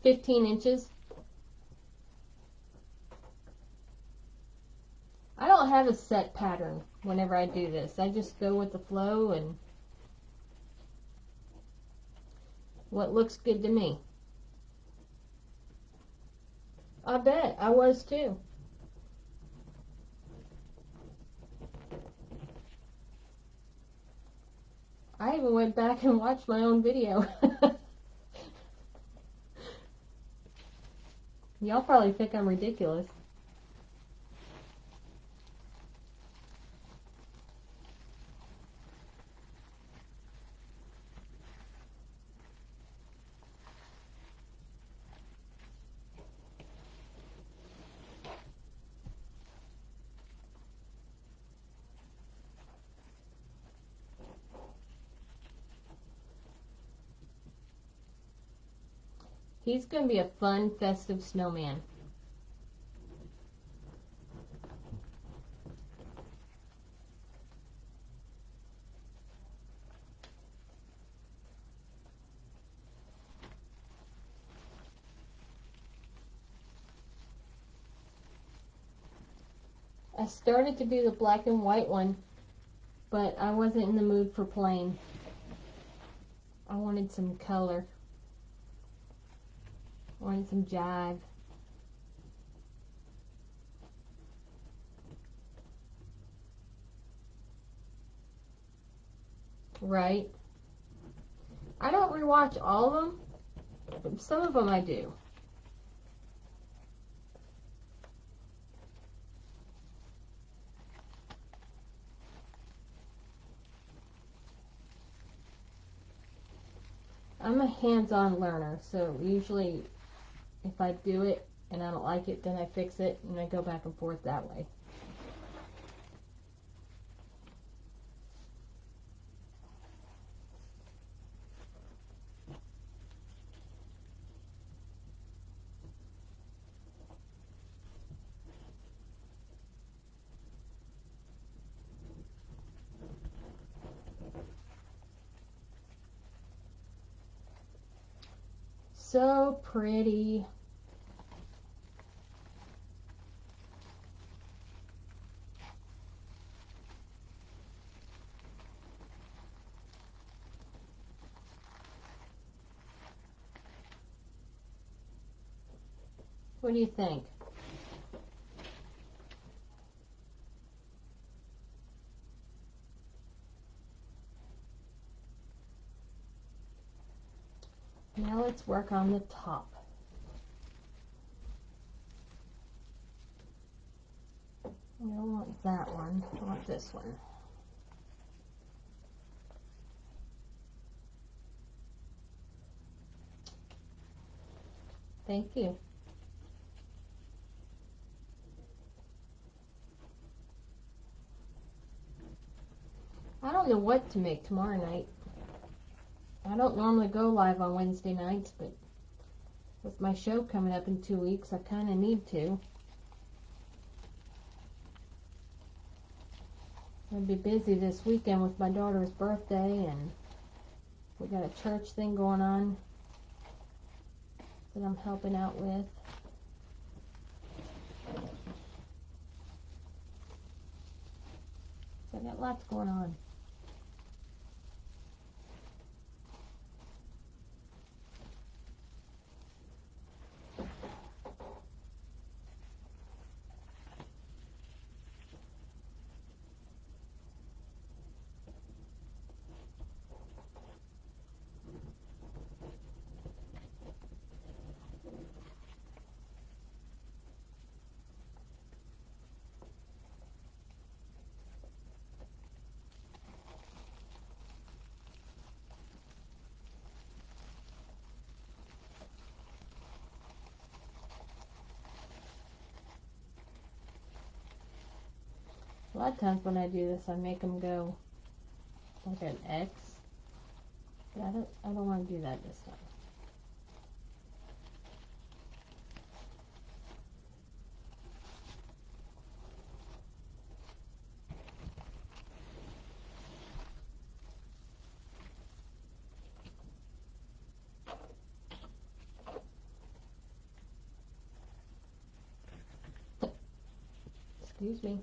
15 inches. I don't have a set pattern whenever I do this. I just go with the flow and what looks good to me. I bet. I was too. I even went back and watched my own video. Y'all probably think I'm ridiculous. He's going to be a fun, festive snowman. I started to do the black and white one, but I wasn't in the mood for plain. I wanted some color. Wanted some jive. Right? I don't rewatch all of them, but some of them I do. I'm a hands-on learner, so usually if I do it and I don't like it, then I fix it and I go back and forth that way. So pretty. What do you think? Now let's work on the top. I don't want that one. I want this one. Thank you. I don't know what to make tomorrow night. I don't normally go live on Wednesday nights, but with my show coming up in 2 weeks, I kind of need to. I'll be busy this weekend with my daughter's birthday, and we got a church thing going on that I'm helping out with. So I got lots going on. A lot of times when I do this, I make them go like an X. But I don't want to do that this time. Excuse me.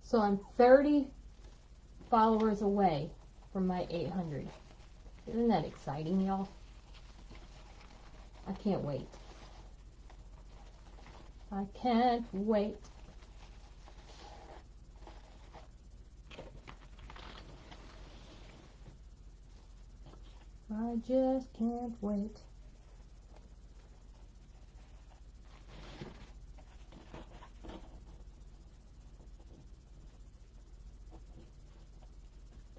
So I'm 30 followers away from my 800. Isn't that exciting, y'all? I can't wait. I can't wait. I just can't wait.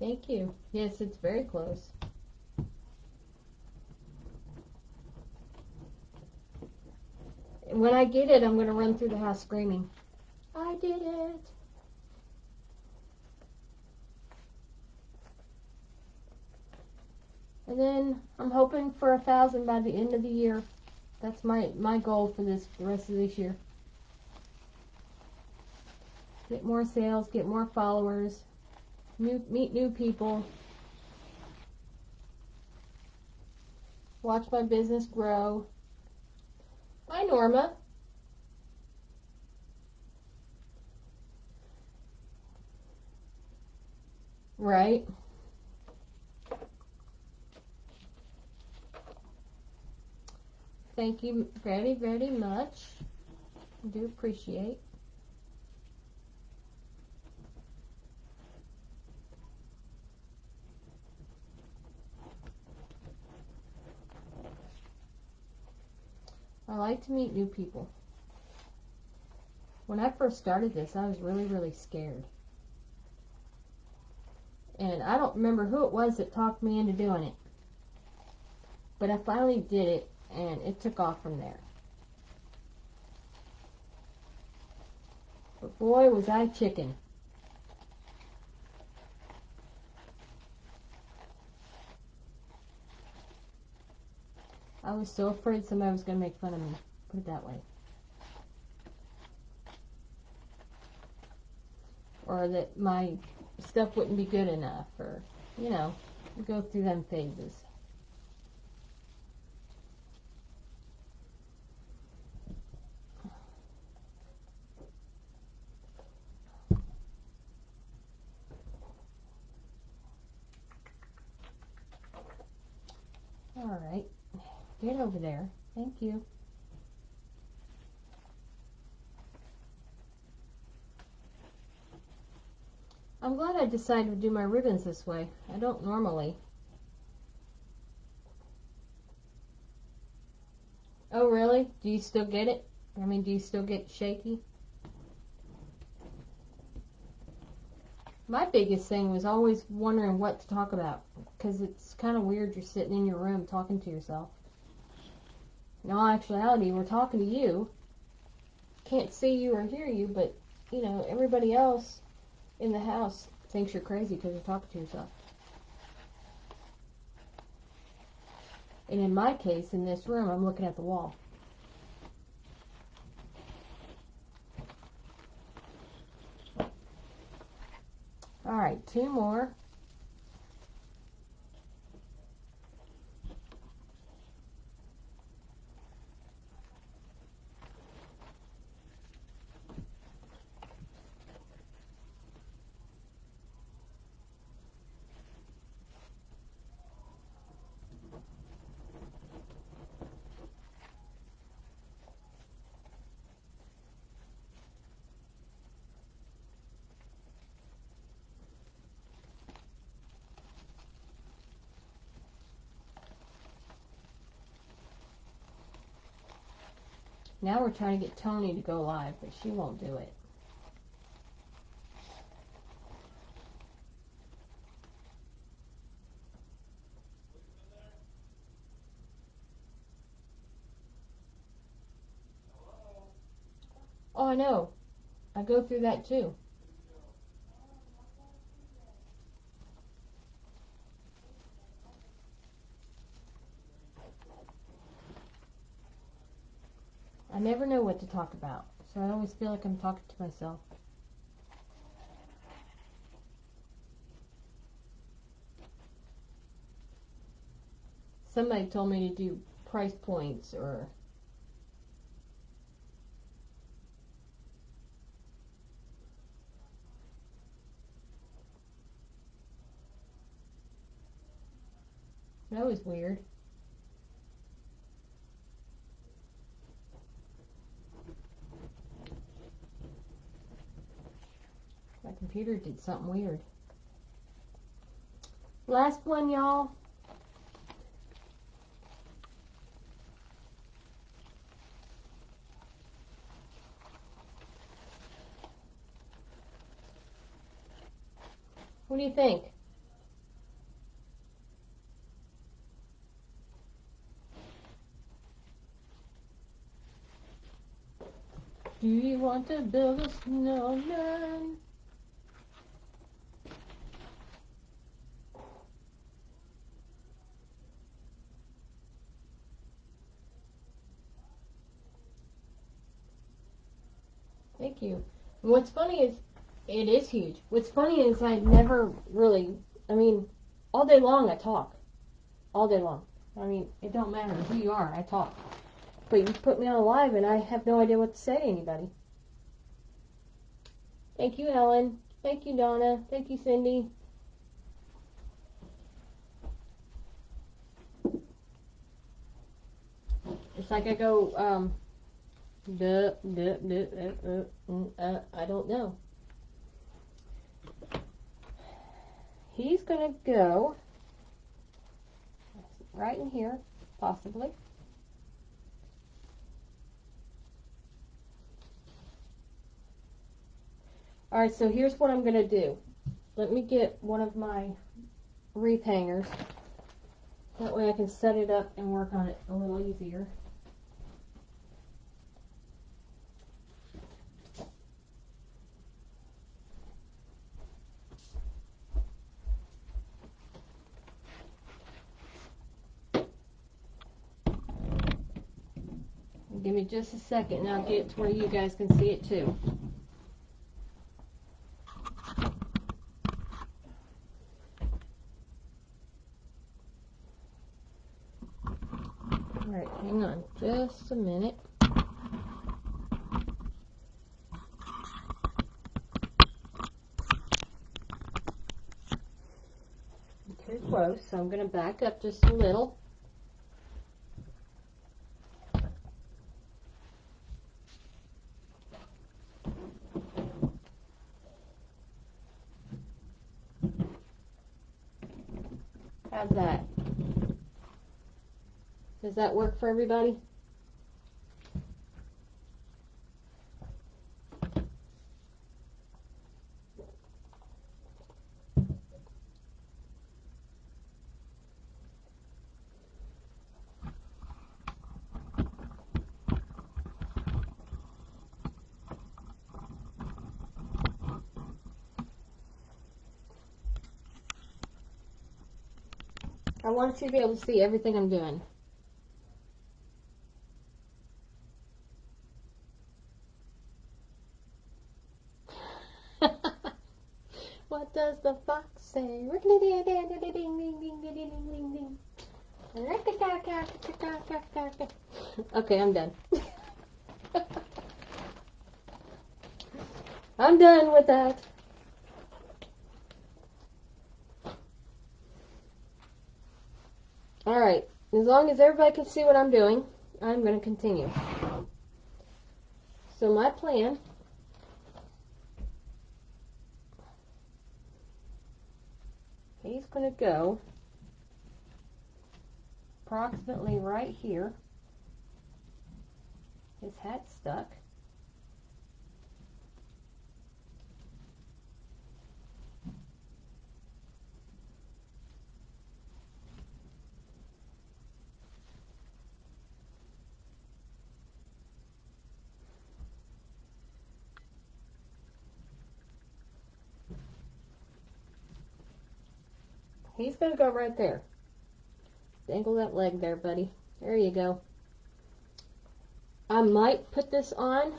Thank you. Yes, it's very close. When I get it, I'm going to run through the house screaming, I did it. And then I'm hoping for 1,000 by the end of the year. That's my goal for the rest of this year. Get more sales, get more followers, meet new people. watch my business grow. Hi, Norma. Right. Thank you very, very much. I do appreciate. I like to meet new people. When I first started this, I was really, really scared. And I don't remember who it was that talked me into doing it. But I finally did it, and it took off from there. But boy, was I chicken. I was so afraid somebody was going to make fun of me. Put it that way. Or that my stuff wouldn't be good enough. Or, you know, go through them phases. Alright. Get over there. Thank you. I'm glad I decided to do my ribbons this way. I don't normally. Oh, really? Do you still get it? I mean, do you still get shaky? My biggest thing was always wondering what to talk about. Because it's kind of weird you're sitting in your room talking to yourself. In all actuality, we're talking to you. Can't see you or hear you, but, you know, everybody else in the house thinks you're crazy because you're talking to yourself. And in my case, in this room, I'm looking at the wall. Alright, 2 more. Now we're trying to get Tony to go live, but she won't do it. Oh, I know. I go through that too. I never know what to talk about, so I always feel like I'm talking to myself. Somebody told me to do price points or... That was weird. My computer did something weird. Last one, y'all. What do you think? Do you want to build a snowman? Thank you. And what's funny is, it is huge. What's funny is I never really, I mean, all day long I talk. All day long. I mean, it don't matter who you are, I talk. But you put me on a live and I have no idea what to say to anybody. Thank you, Ellen. Thank you, Donna. Thank you, Cindy. It's like I go, I don't know. He's gonna go right in here, possibly. Alright, so here's what I'm going to do. Let me get one of my wreath hangers. That way I can set it up and work on it a little easier. Give me just a second and I'll get it to where you guys can see it too. Alright, hang on just a minute. Too close, so I'm going to back up just a little. How's that? Does that work for everybody? I want you to be able to see everything I'm doing. What does the fox say? Okay, I'm done. I'm done with that. Alright, as long as everybody can see what I'm doing, I'm going to continue. So my plan he's going to go approximately right here. His hat's stuck. He's going to go right there. Dangle that leg there, buddy. There you go. I might put this on,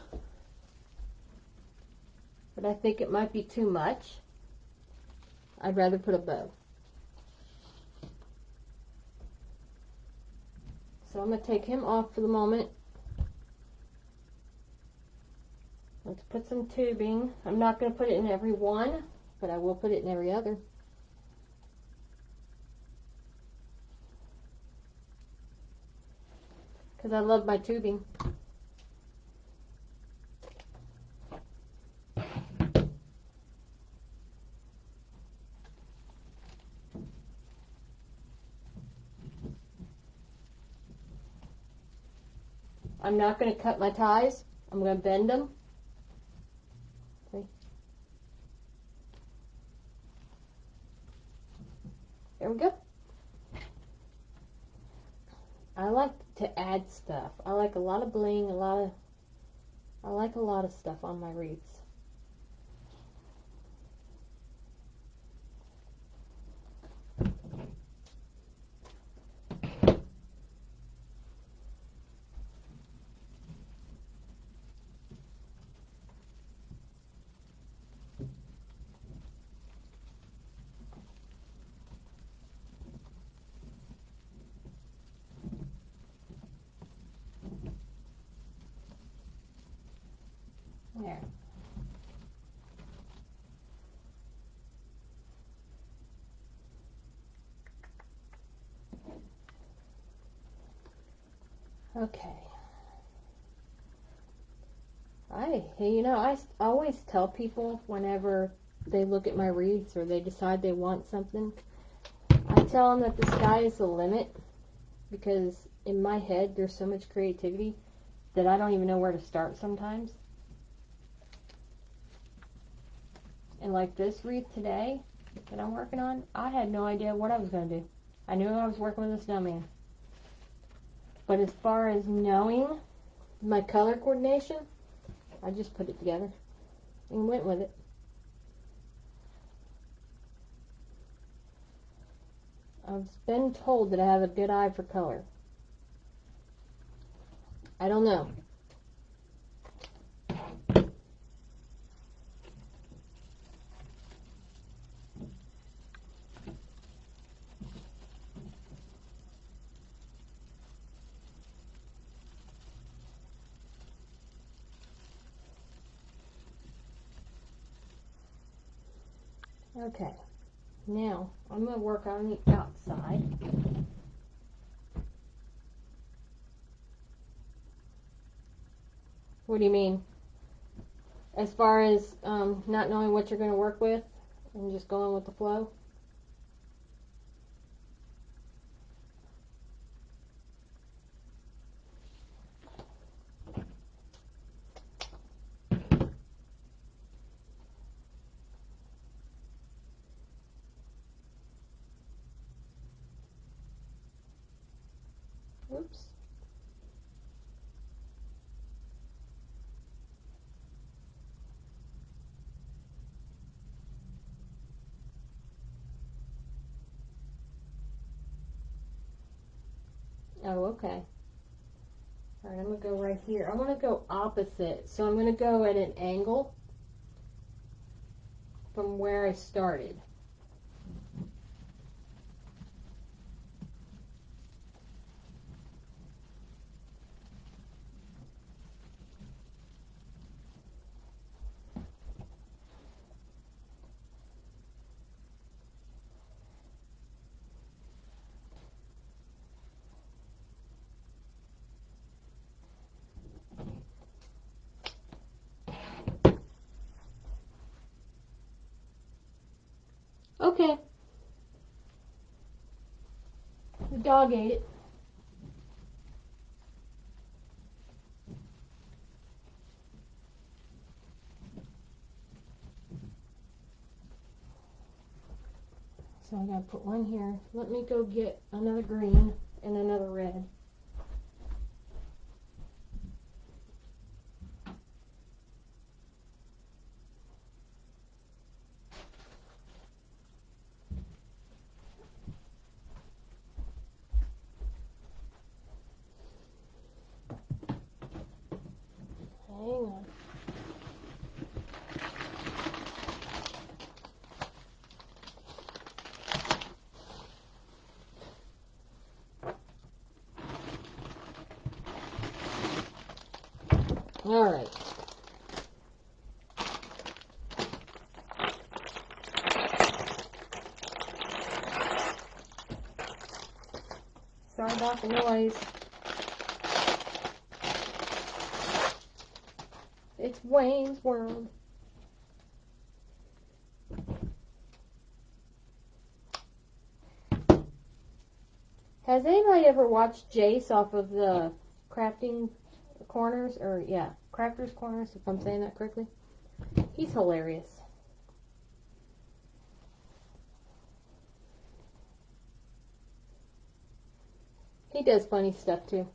but I think it might be too much. I'd rather put a bow. So I'm going to take him off for the moment. Let's put some tubing. I'm not going to put it in every one, but I will put it in every other. Because I love my tubing. I'm not going to cut my ties. I'm going to bend them. See? There we go. I like to add stuff. I like a lot of bling, I like a lot of stuff on my wreaths. Okay. I always tell people whenever they look at my wreaths or they decide they want something, I tell them that the sky is the limit, because in my head there's so much creativity that I don't even know where to start sometimes. And like this wreath today that I'm working on, I had no idea what I was going to do. I knew I was working with a snowman. But as far as knowing my color coordination, I just put it together and went with it. I've been told that I have a good eye for color. I don't know. Okay, now I'm going to work on the outside. What do you mean? As far as not knowing what you're going to work with and just going with the flow? Oops. Oh, okay. Alright, I'm going to go right here. I want to go opposite, so I'm going to go at an angle from where I started. Okay. The dog ate it. So I gotta put one here. Let me go get another green and another red. Hang on. Alright. Sorry about the noise. It's Wayne's World. Has anybody ever watched Jace off of the Crafting Corners? Or, yeah, Crafters Corners, if I'm saying that correctly? He's hilarious. He does funny stuff, too.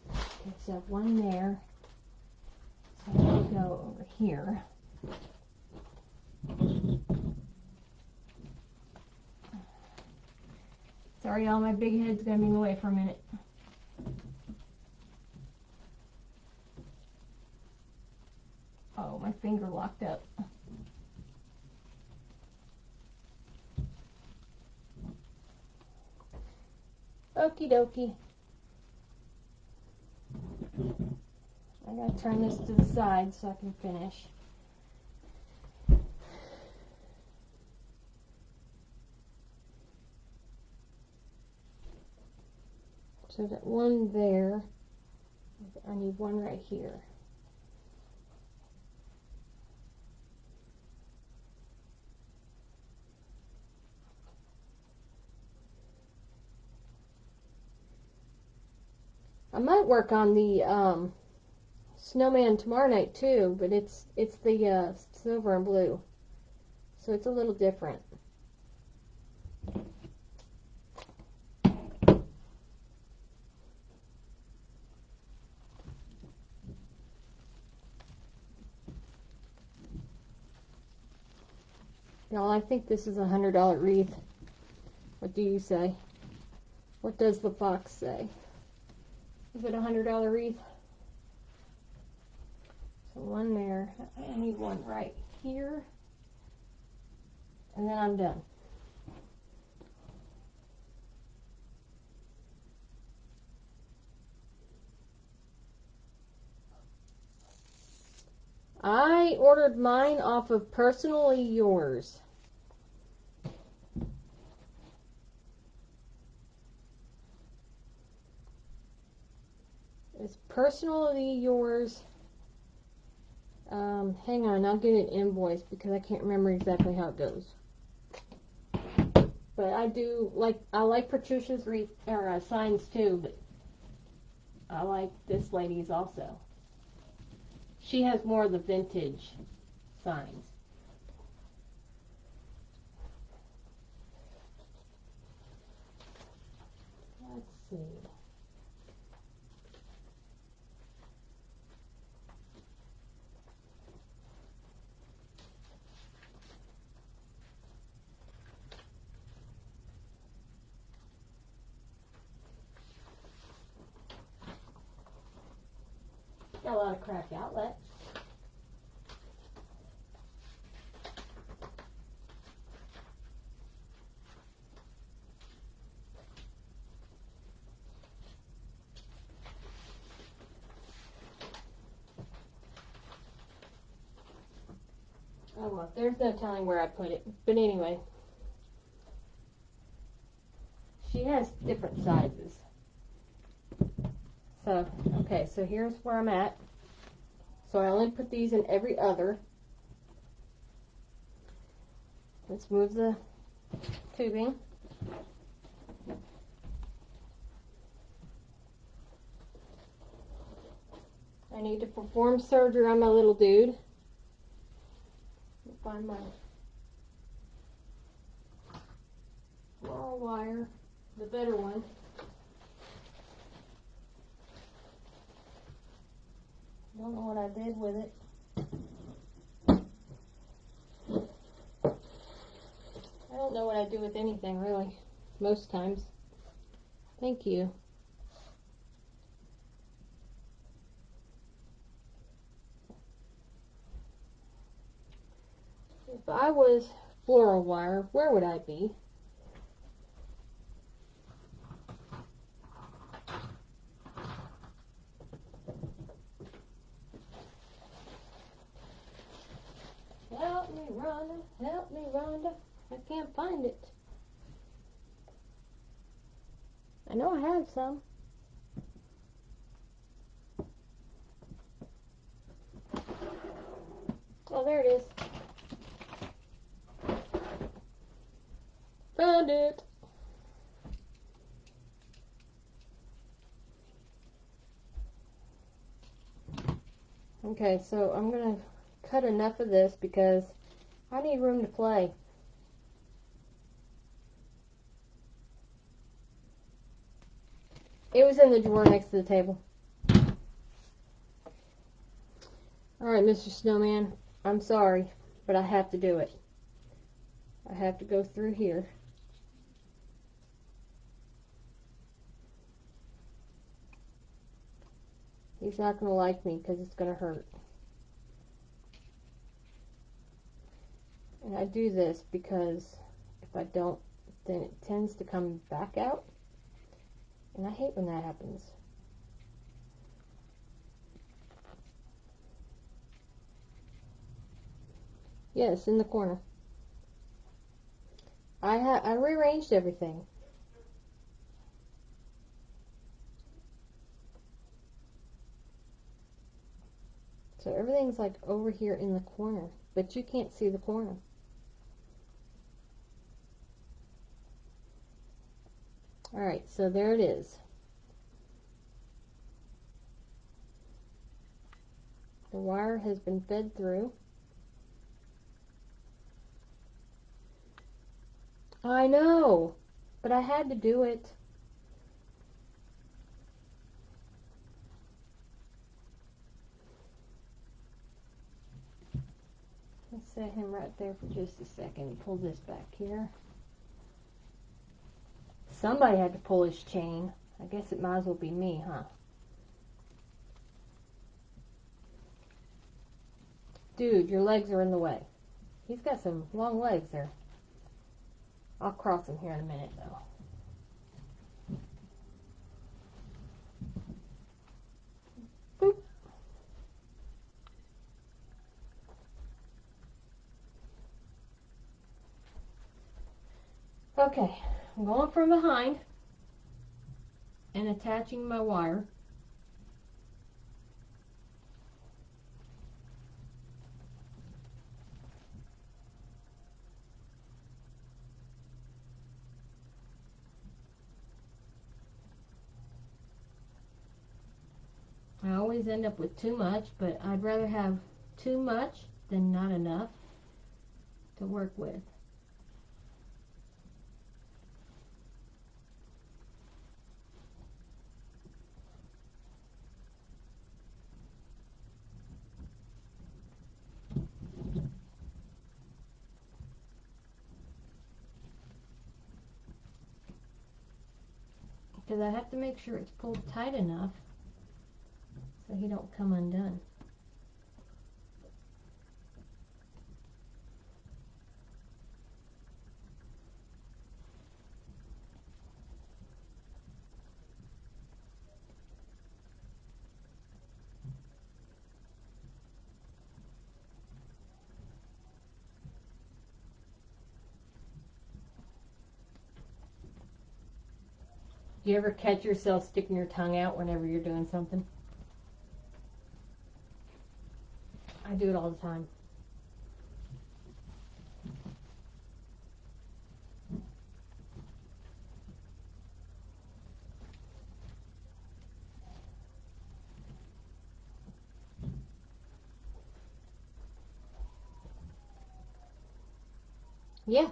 Okay, so one there. So I'm going to go over here. Sorry, y'all, my big head's going to be in the way for a minute. Oh, my finger locked up. Okie dokie. I gotta turn this to the side so I can finish. So that one there, I need one right here. I might work on the snowman tomorrow night too, but it's the silver and blue, so it's a little different. Y'all, I think this is a $100 wreath. What do you say? What does the fox say? Is it a $100 wreath? So one there. I need one right here. And then I'm done. I ordered mine off of Personally Yours. It's Personally Yours. Hang on, I'll get an invoice because I can't remember exactly how it goes. But I like Patricia's signs too, but I like this lady's also. She has more of the vintage signs. Let's see. Got a lot of craft outlets. Oh well, there's no telling where I put it. But anyway, she has different sizes. So, okay, so here's where I'm at. So I only put these in every other. Let's move the tubing. I need to perform surgery on my little dude. Find my floral wire, the better one. Don't know what I did with it. I don't know what I do with anything really, most times. Thank you. If I was floral wire, where would I be? Help me, Rhonda. Help me, Rhonda. I can't find it. I know I have some. Oh, there it is. Found it. Okay, so I'm going to cut enough of this because I need room to play. It was in the drawer next to the table. Alright, Mr. Snowman, I'm sorry, but I have to do it. I have to go through here. He's not going to like me because it's going to hurt. And I do this because if I don't, then it tends to come back out. And I hate when that happens. Yes, in the corner. I rearranged everything. So everything's like over here in the corner, but you can't see the corner. Alright, so there it is. The wire has been fed through. I know, but I had to do it. Let's set him right there for just a second. Pull this back here. Somebody had to pull his chain. I guess it might as well be me, huh? Dude, your legs are in the way. He's got some long legs there. I'll cross him here in a minute, though. Boop. Okay, I'm going from behind and attaching my wire. I always end up with too much, but I'd rather have too much than not enough to work with. Because I have to make sure it's pulled tight enough so he don't come undone. Do you ever catch yourself sticking your tongue out whenever you're doing something? I do it all the time. Yeah.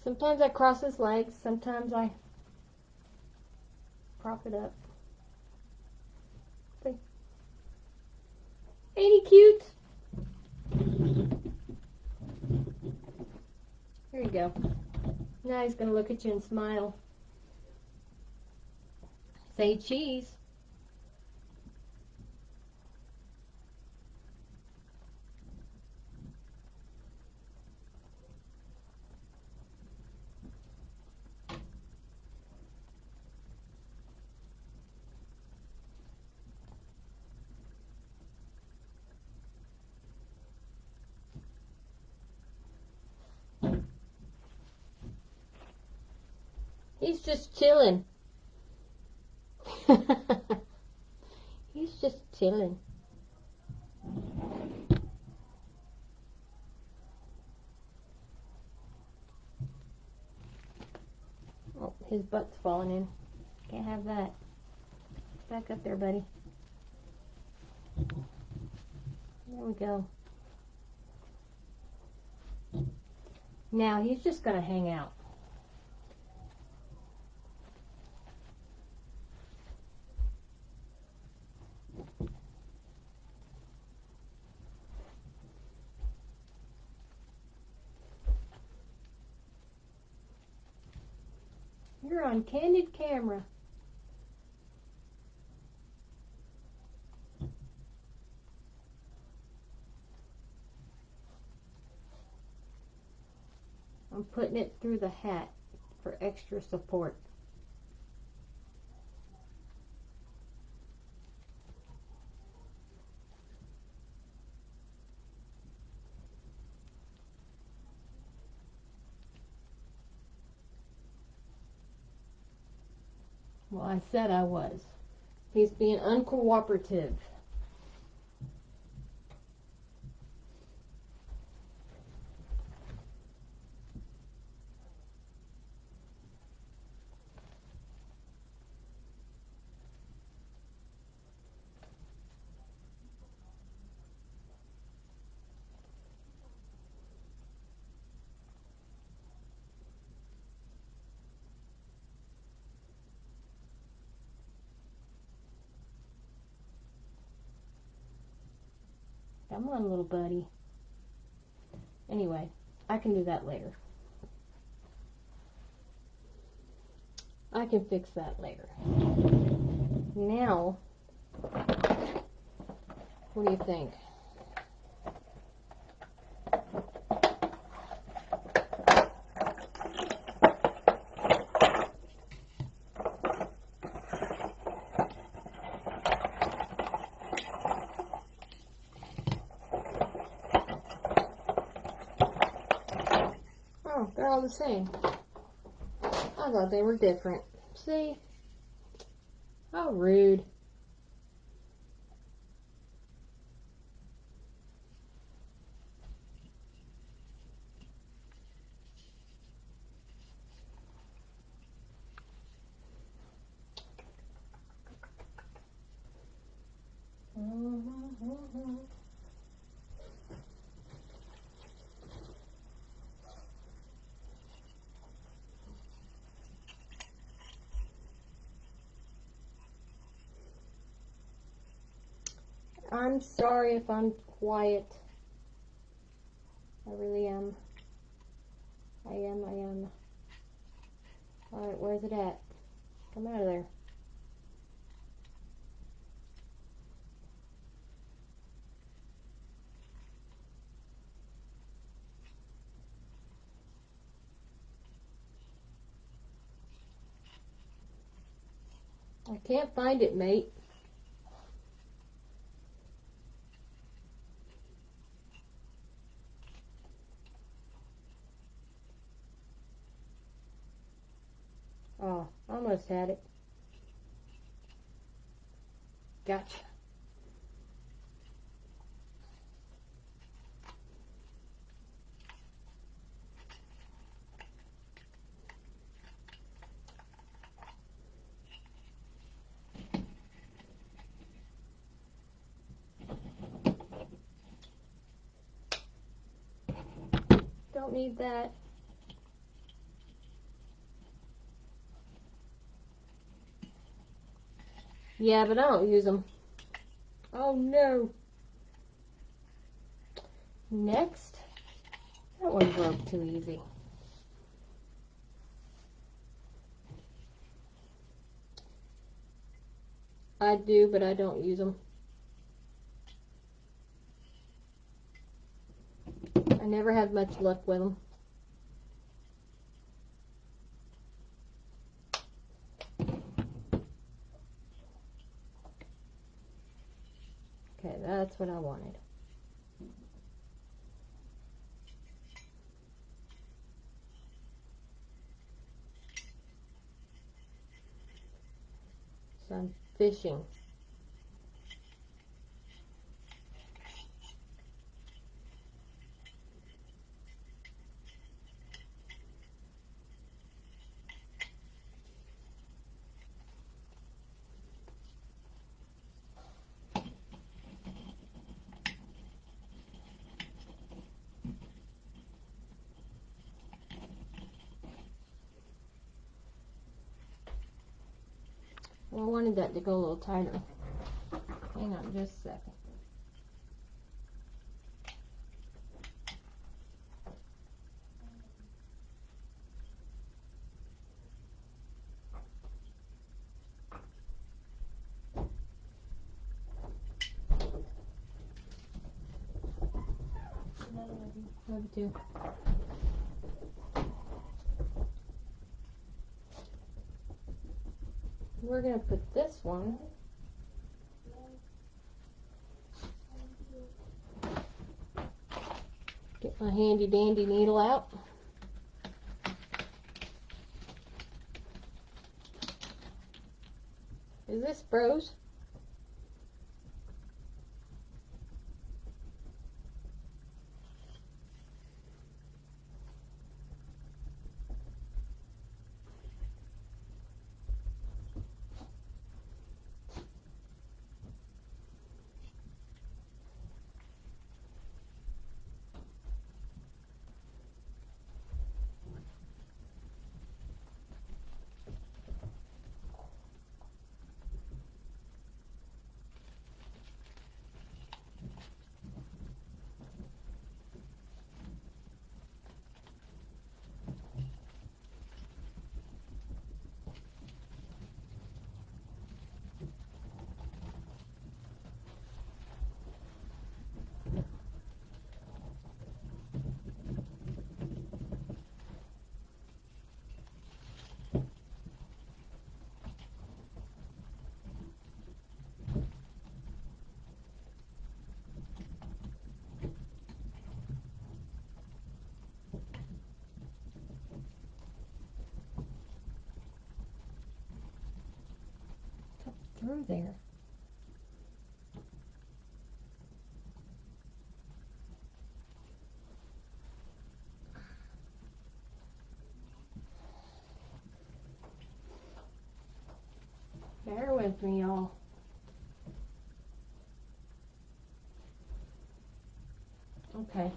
Sometimes I cross his legs, sometimes I prop it up. See? Ain't he cute? There you go. Now he's going to look at you and smile. Say cheese. He's just chilling. He's just chilling. Oh, his butt's falling in. Can't have that. Back up there, buddy. There we go. Now he's just going to hang out. You're on candid camera. I'm putting it through the hat for extra support. Well, I said I was. He's being uncooperative. Come on, little buddy. Anyway, I can do that later. I can fix that later. Now, what do you think? Oh, they're all the same. I thought they were different. See? How rude. I'm sorry if I'm quiet. I really am. I am. Alright, where's it at? Come out of there. I can't find it, mate. Oh, almost had it. Gotcha. Don't need that. Yeah, but I don't use them. Oh no. Next. That one broke too easy. I do, but I don't use them. I never have much luck with them. Okay, that's what I wanted. So I'm fishing. Well, I wanted that to go a little tighter. Hang on just a second. Love you too. We're going to put this one get my handy dandy needle out. Bros. Through there. Bear with me, y'all. Okay.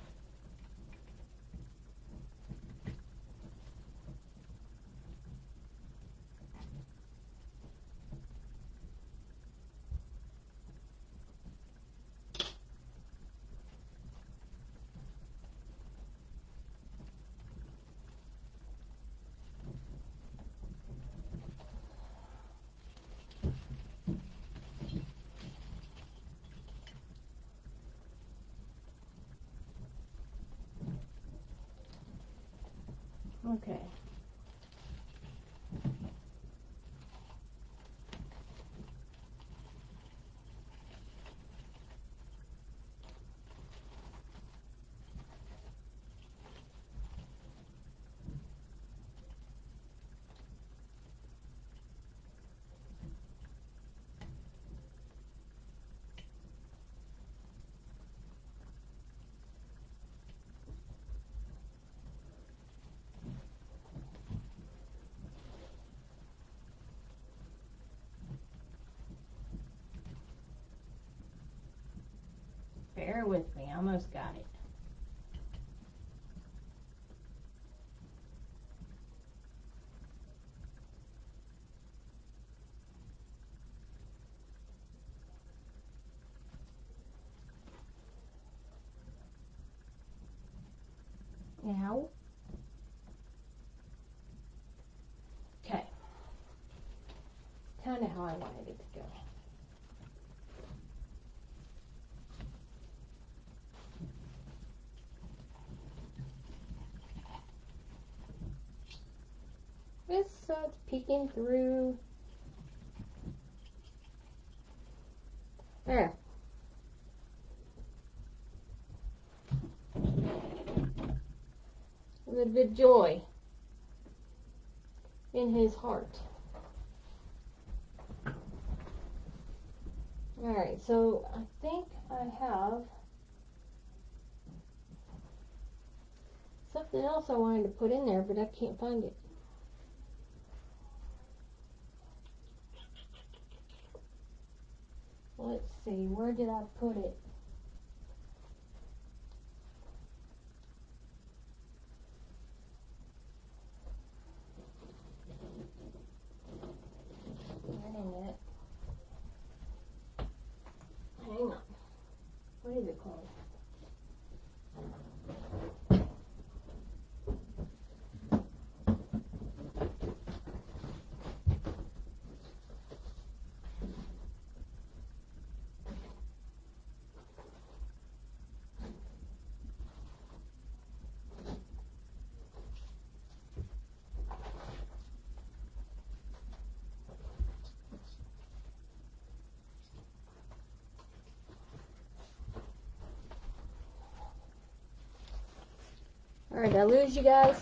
Okay. Bear with me. I almost got it. Now. Okay. Kind of how I wanted it to go. This it's peeking through. There. A little bit of joy in his heart. Alright, so I think I have something else I wanted to put in there, but I can't find it. Let's see, where did I put it? That ain't it. Hang on. What is it called? Alright, did I lose you guys?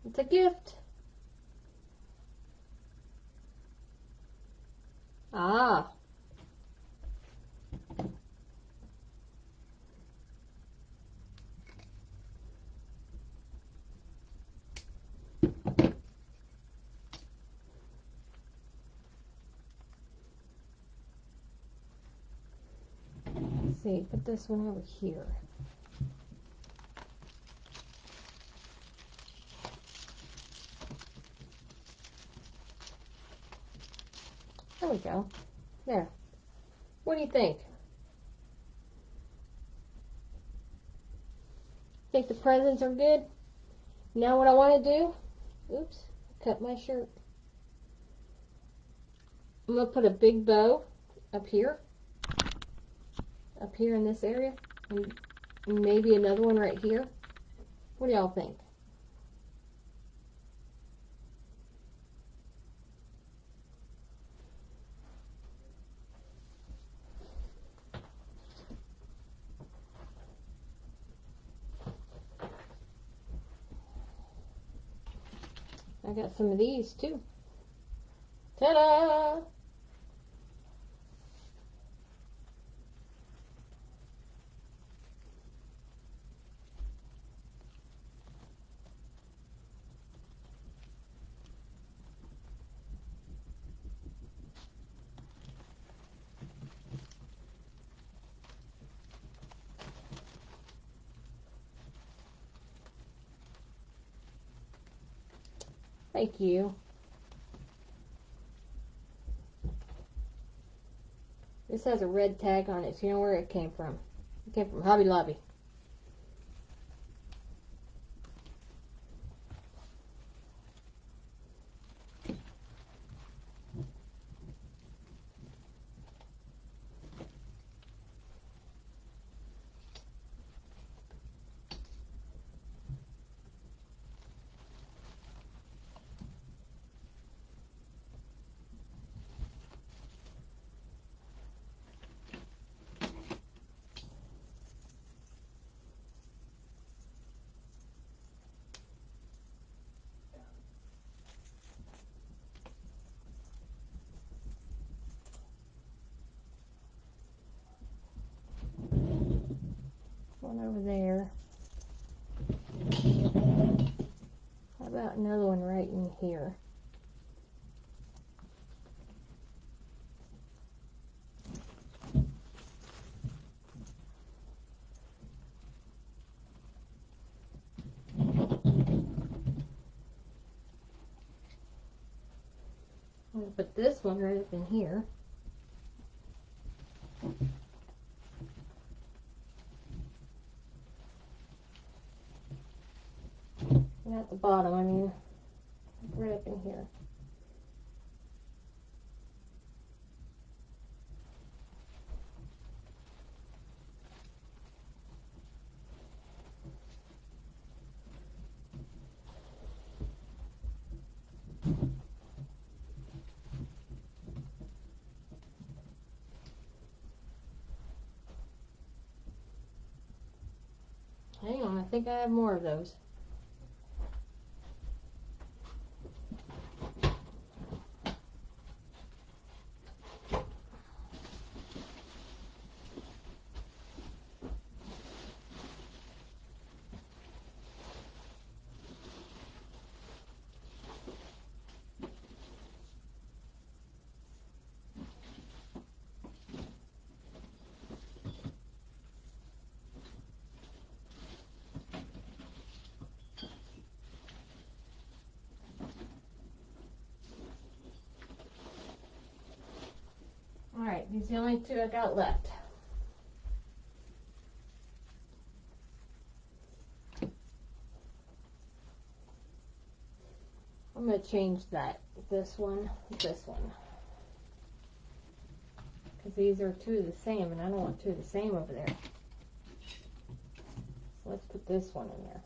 It's a gift. Ah. Let's see, put this one over here. There we go. There. What do you think? Think the presents are good? Now what I want to do, oops, cut my shirt. I'm going to put a big bow up here in this area, and maybe another one right here. What do y'all think? I got some of these too. Ta-da! Thank you. This has a red tag on it, so you know where it came from. It came from Hobby Lobby. One over there. How about another one right in here? I'm going to put this one right up in here. And at the bottom, I mean, right up in here. Hang on, I think I have more of those. Alright, these are the only two I got left. I'm going to change this one, because these are two of the same, and I don't want two of the same over there. So let's put this one in there.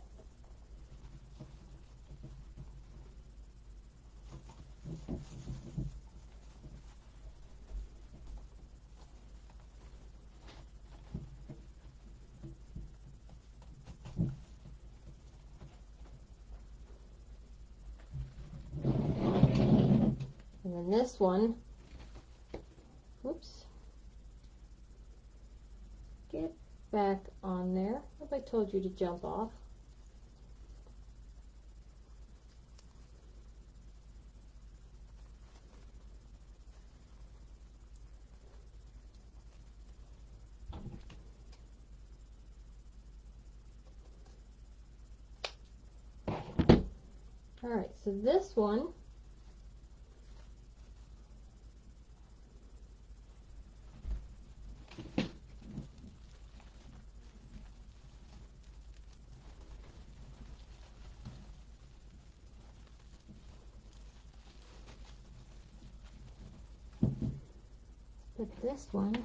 And this one, whoops, get back on there. Hope I told you to jump off. Alright, so this one, put this one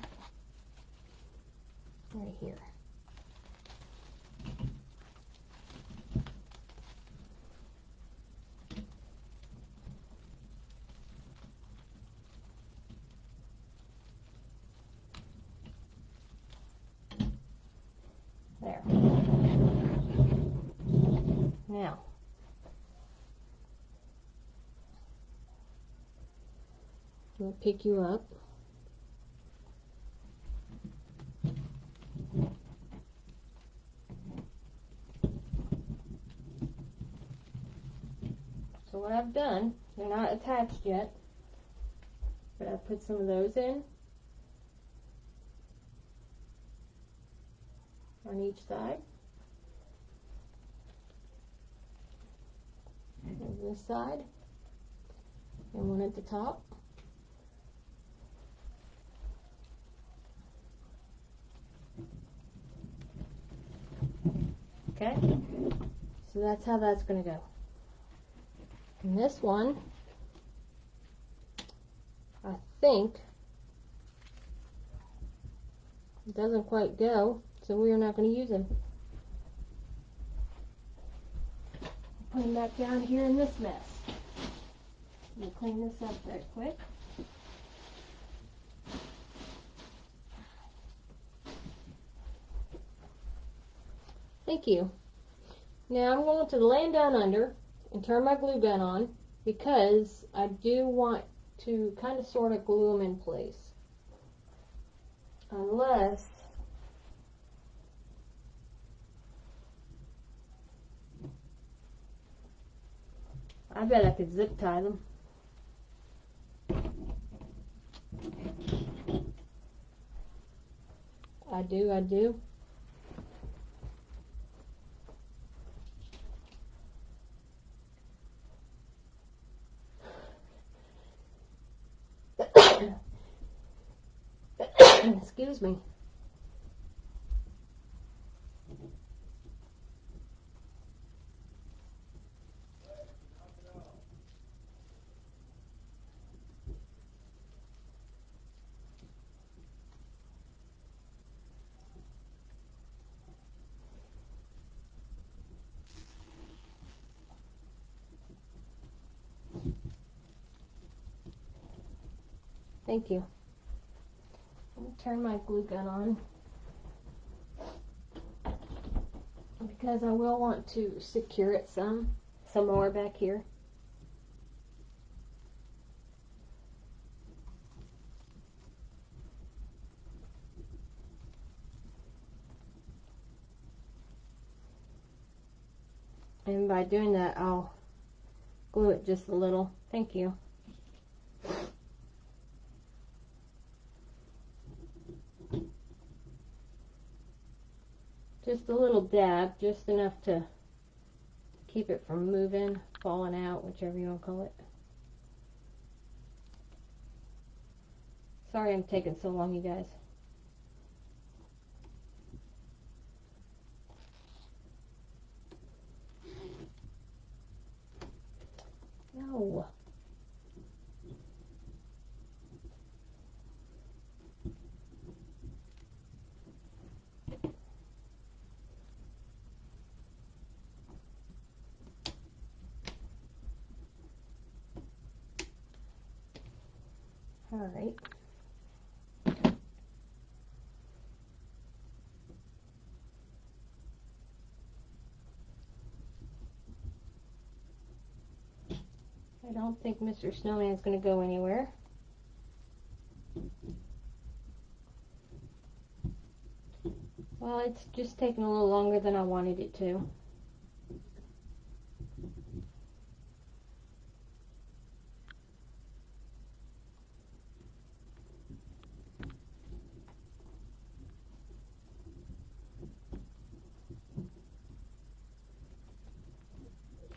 right here. There. Now, I'm going to pick you up. So what I've done, they're not attached yet, but I put some of those in on each side. There's this side, and one at the top. Okay, so that's how that's going to go. And this one, I think, it doesn't quite go, so we are not going to use him. Put him back down here in this mess. We'll clean this up right quick. Thank you. Now I'm going to land down under and turn my glue gun on because I do want to kind of sort of glue them in place. Unless I bet I could zip tie them. I do. Excuse me. Thank you. Let me turn my glue gun on because I will want to secure it some more back here. And by doing that, I'll glue it just a little. Thank you. Just a little dab, just enough to keep it from moving, falling out, whichever you want to call it. Sorry I'm taking so long, you guys. No. All right. I don't think Mr. Snowman's going to go anywhere. Well, it's just taking a little longer than I wanted it to.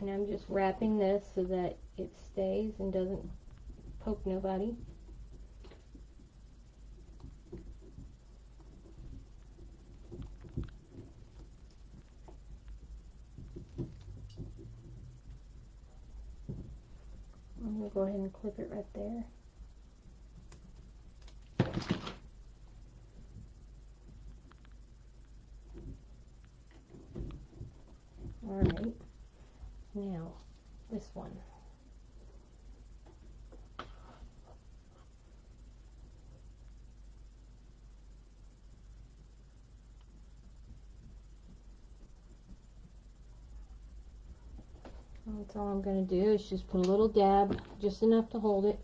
And I'm just wrapping this so that it stays and doesn't poke nobody. I'm going to go ahead and clip it right there. Alright, now this one. That's all I'm going to do is just put a little dab, just enough to hold it.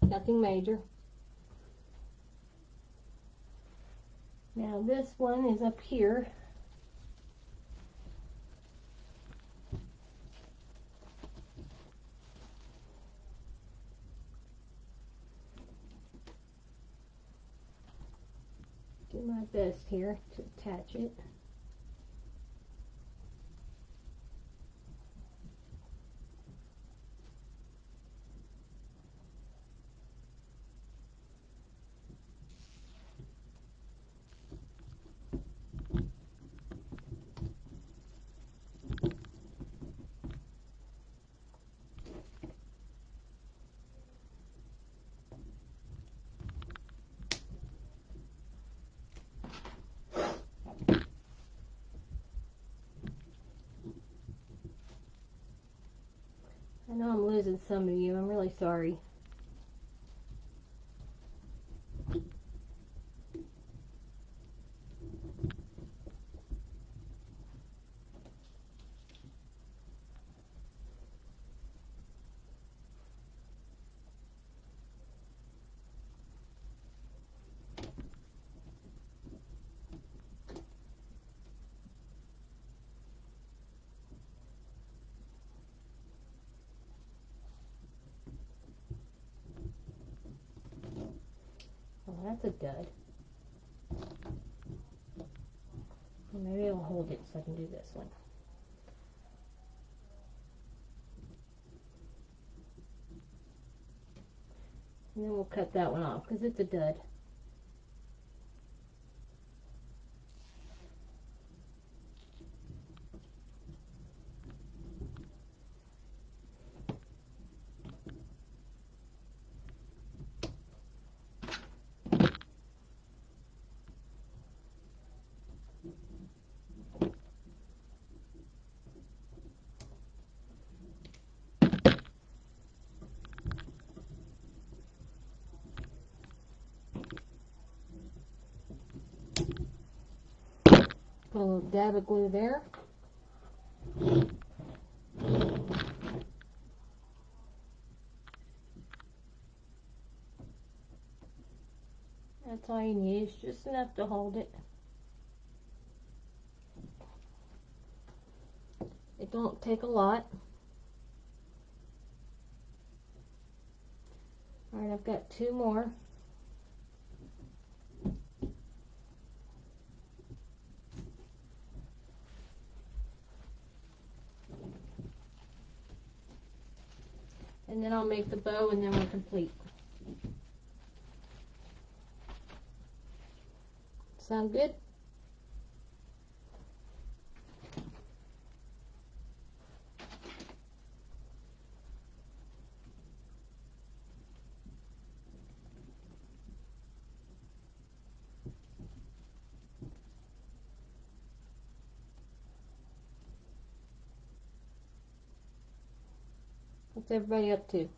Nothing major. Now this one is up here. Do my best here to attach it. I know I'm losing some of you. I'm really sorry. Oh, that's a dud. Well, maybe I'll hold it so I can do this one. And then we'll cut that one off because it's a dud. Put a little dab of glue there. That's all you need. It's just enough to hold it. It don't take a lot. Alright, I've got two more. And then I'll make the bow and then we're complete. Sound good? What's everybody up to?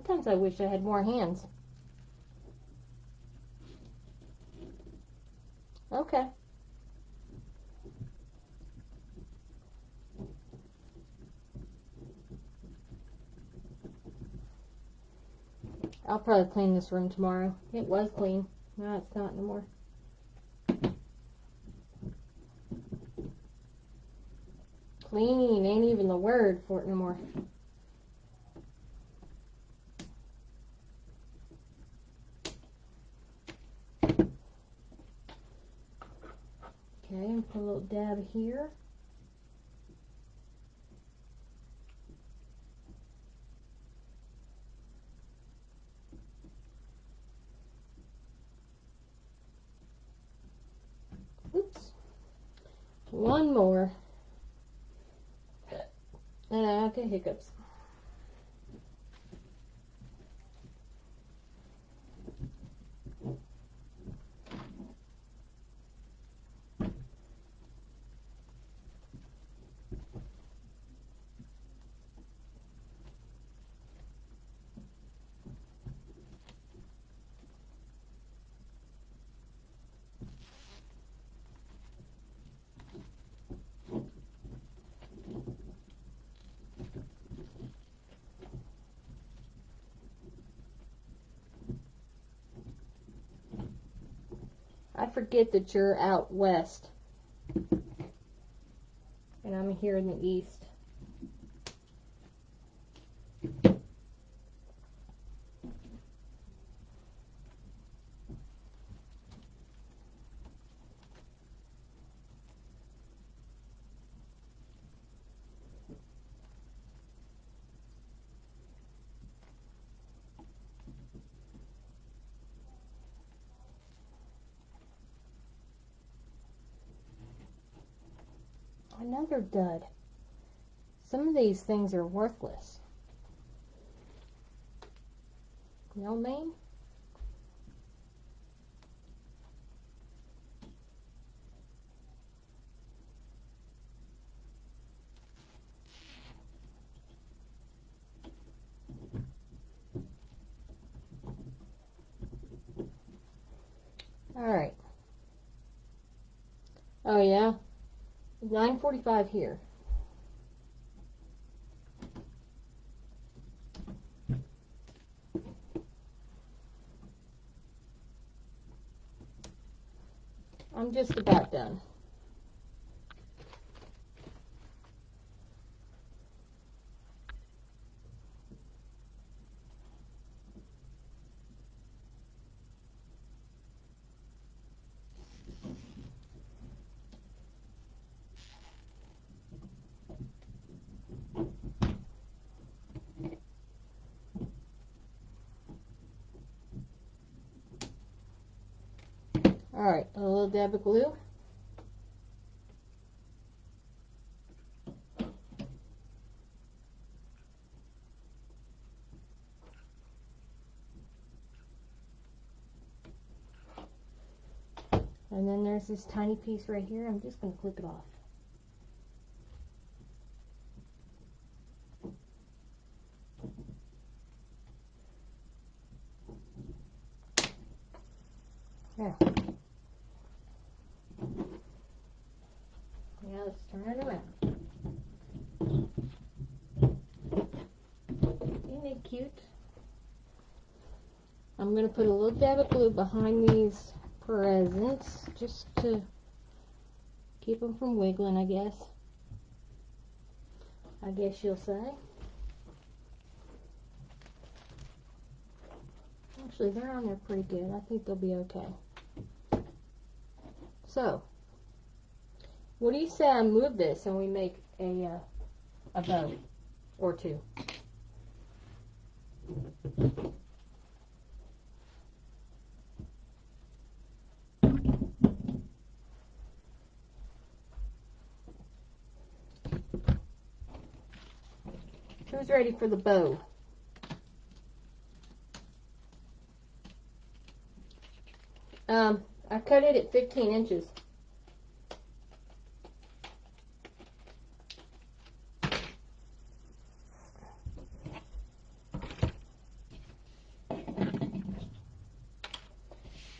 Sometimes I wish I had more hands. Okay. I'll probably clean this room tomorrow. It was clean. No, it's not anymore. Clean ain't even the word for it no more. Okay, and put a little dab here. Oops. One more. And I get hiccups. I forget that you're out west. And I'm here in the east. Another dud. Some of these things are worthless. You know what I mean? Alright. Oh yeah? 9:45 here. I'm just about done. Alright, a little dab of glue. And then there's this tiny piece right here. I'm just going to clip it off. There. Now let's turn it around. Isn't it cute? I'm going to put a little dab of glue behind these presents just to keep them from wiggling, I guess. I guess you'll say. Actually, they're on there pretty good. I think they'll be okay. So, what do you say I move this and we make a bow or two? Who's ready for the bow? I cut it at 15 inches.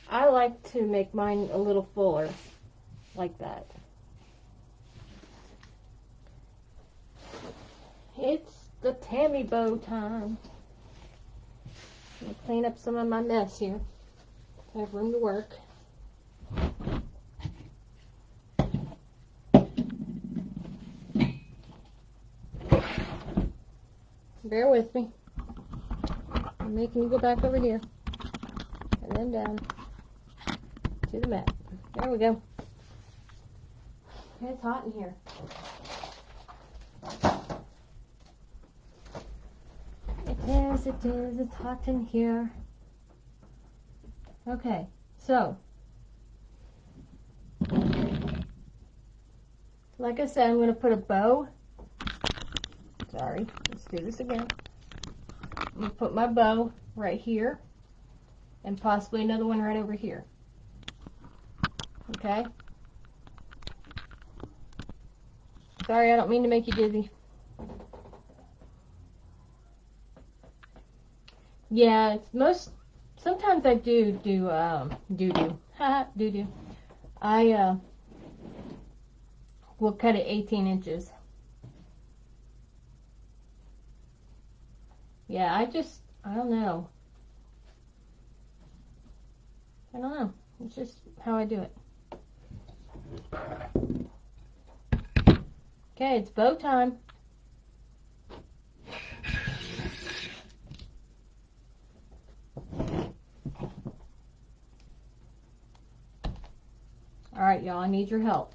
I like to make mine a little fuller, like that. It's the Tammy bow time. I'm gonna clean up some of my mess here. I have room to work. Bear with me. I'm making you go back over here. And then down to the mat. There we go. It's hot in here. It is, it's hot in here. Okay, so, like I said, I'm going to put a bow. Sorry, let's do this again. I'm going to put my bow right here, and possibly another one right over here. Okay? Sorry, I don't mean to make you dizzy. Yeah, it's sometimes I do I will cut it 18 inches. Yeah, I don't know. It's just how I do it. Okay, it's bow time. Alright, y'all, I need your help.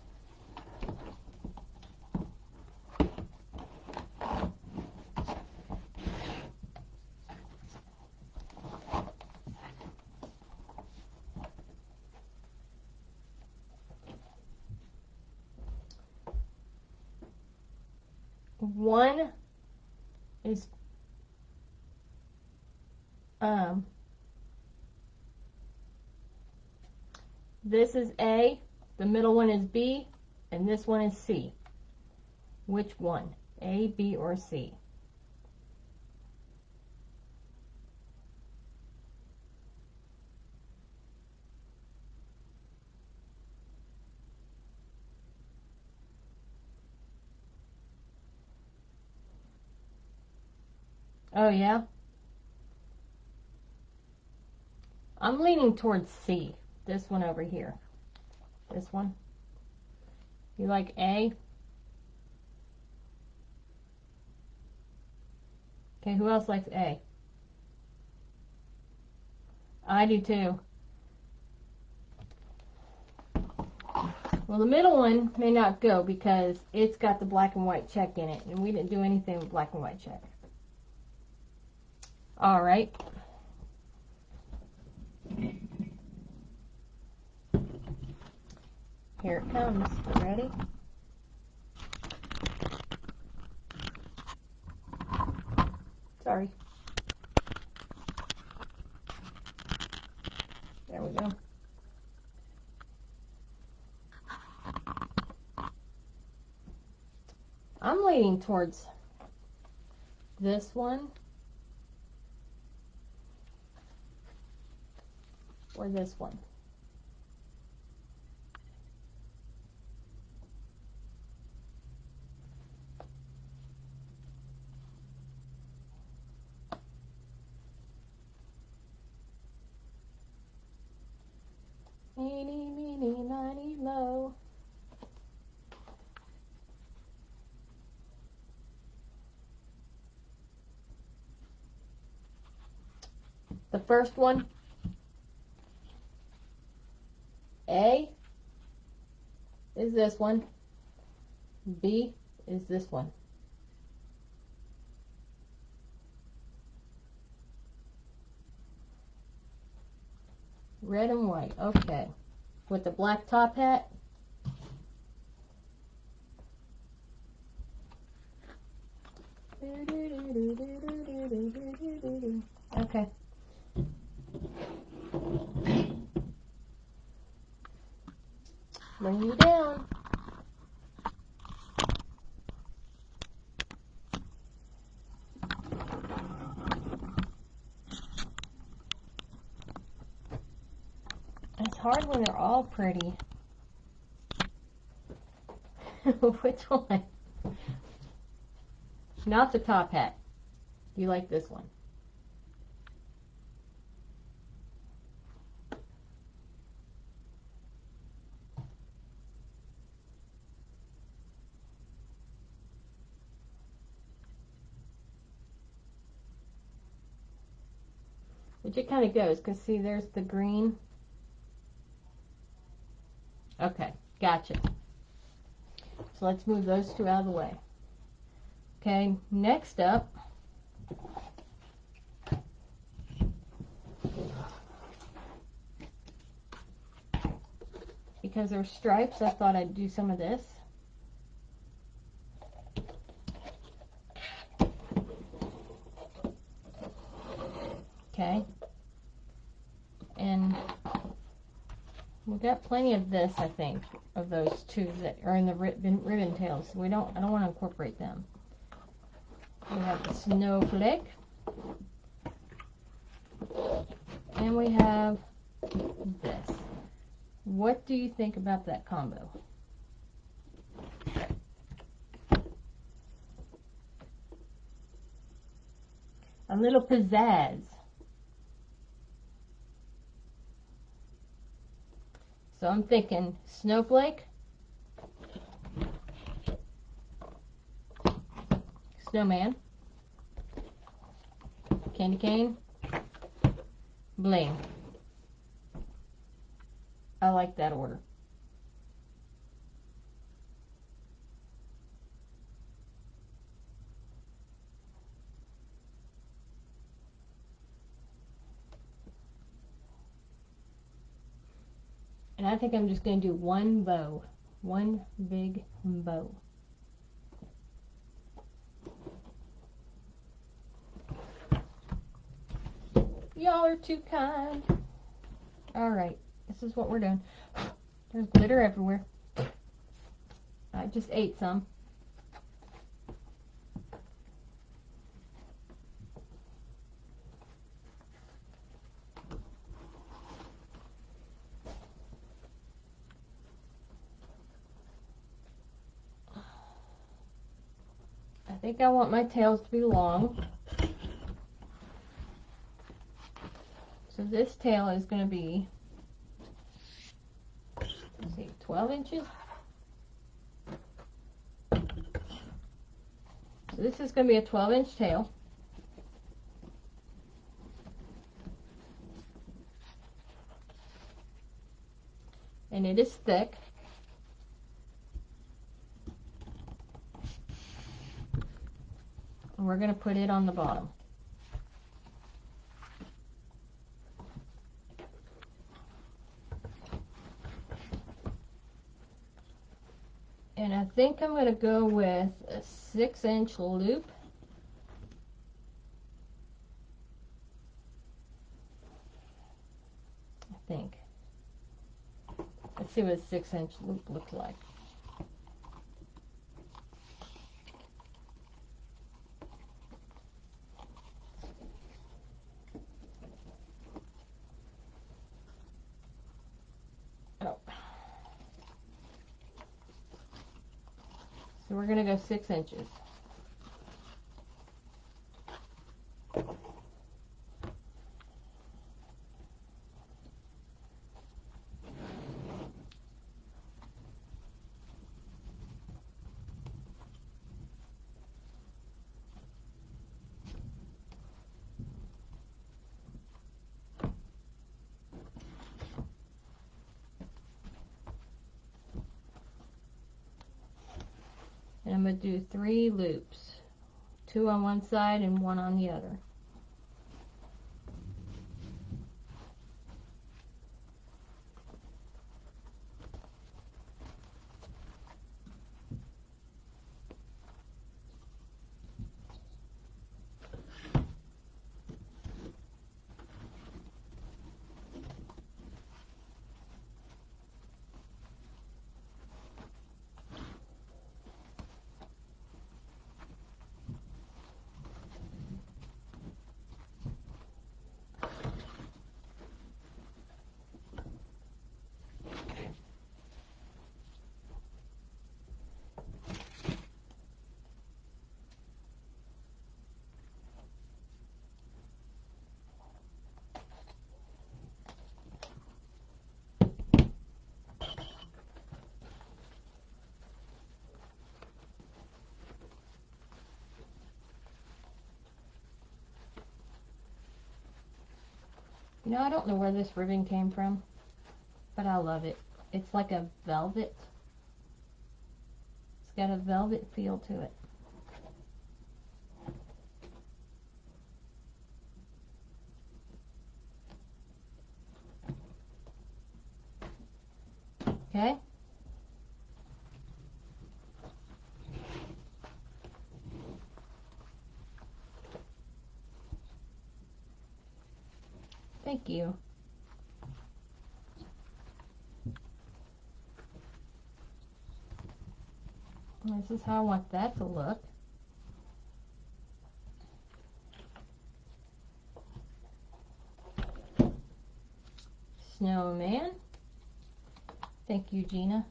One is this is A, the middle one is B, and this one is C. Which one? A, B, or C? Oh yeah? I'm leaning towards C. This one over here. This one. You like A? Okay, who else likes A? I do too. Well, the middle one may not go because it's got the black and white check in it, and we didn't do anything with black and white check. All right. Here it comes. You ready? Sorry. There we go. I'm leaning towards this one or this one. Eeny, meeny, miny, moe. The first one, A, is this one. B is this one. Red and white. Okay. With the black top hat. Okay. Bring you down. It's hard when they're all pretty. Which one? Not the top hat. You like this one. Which it kind of goes, because see, there's the green. Okay, gotcha. So let's move those two out of the way. Okay, next up, because there's stripes, I thought I'd do some of this. Okay, and we got plenty of this, I think, of those two that are in the ribbon tails. So I don't want to incorporate them. We have the snowflake, and we have this. What do you think about that combo? A little pizzazz. So I'm thinking snowflake, snowman, candy cane, bling. I like that order. And I think I'm just going to do one bow. One big bow. Y'all are too kind. Alright, this is what we're doing. There's glitter everywhere. I just ate some. I think I want my tails to be long. So this tail is going to be, let's see, 12 inches. So this is going to be a 12-inch tail. And it is thick. And we're going to put it on the bottom. And I think I'm going to go with a 6-inch loop. I think. Let's see what a 6-inch loop looks like. Oh. So we're going to go 6 inches. And I'm going to do 3 loops. 2 on one side and 1 on the other. You know, I don't know where this ribbon came from, but I love it. It's like a velvet. It's got a velvet feel to it. Okay. Thank you. This is how I want that to look. Snowman. Thank you, Gina.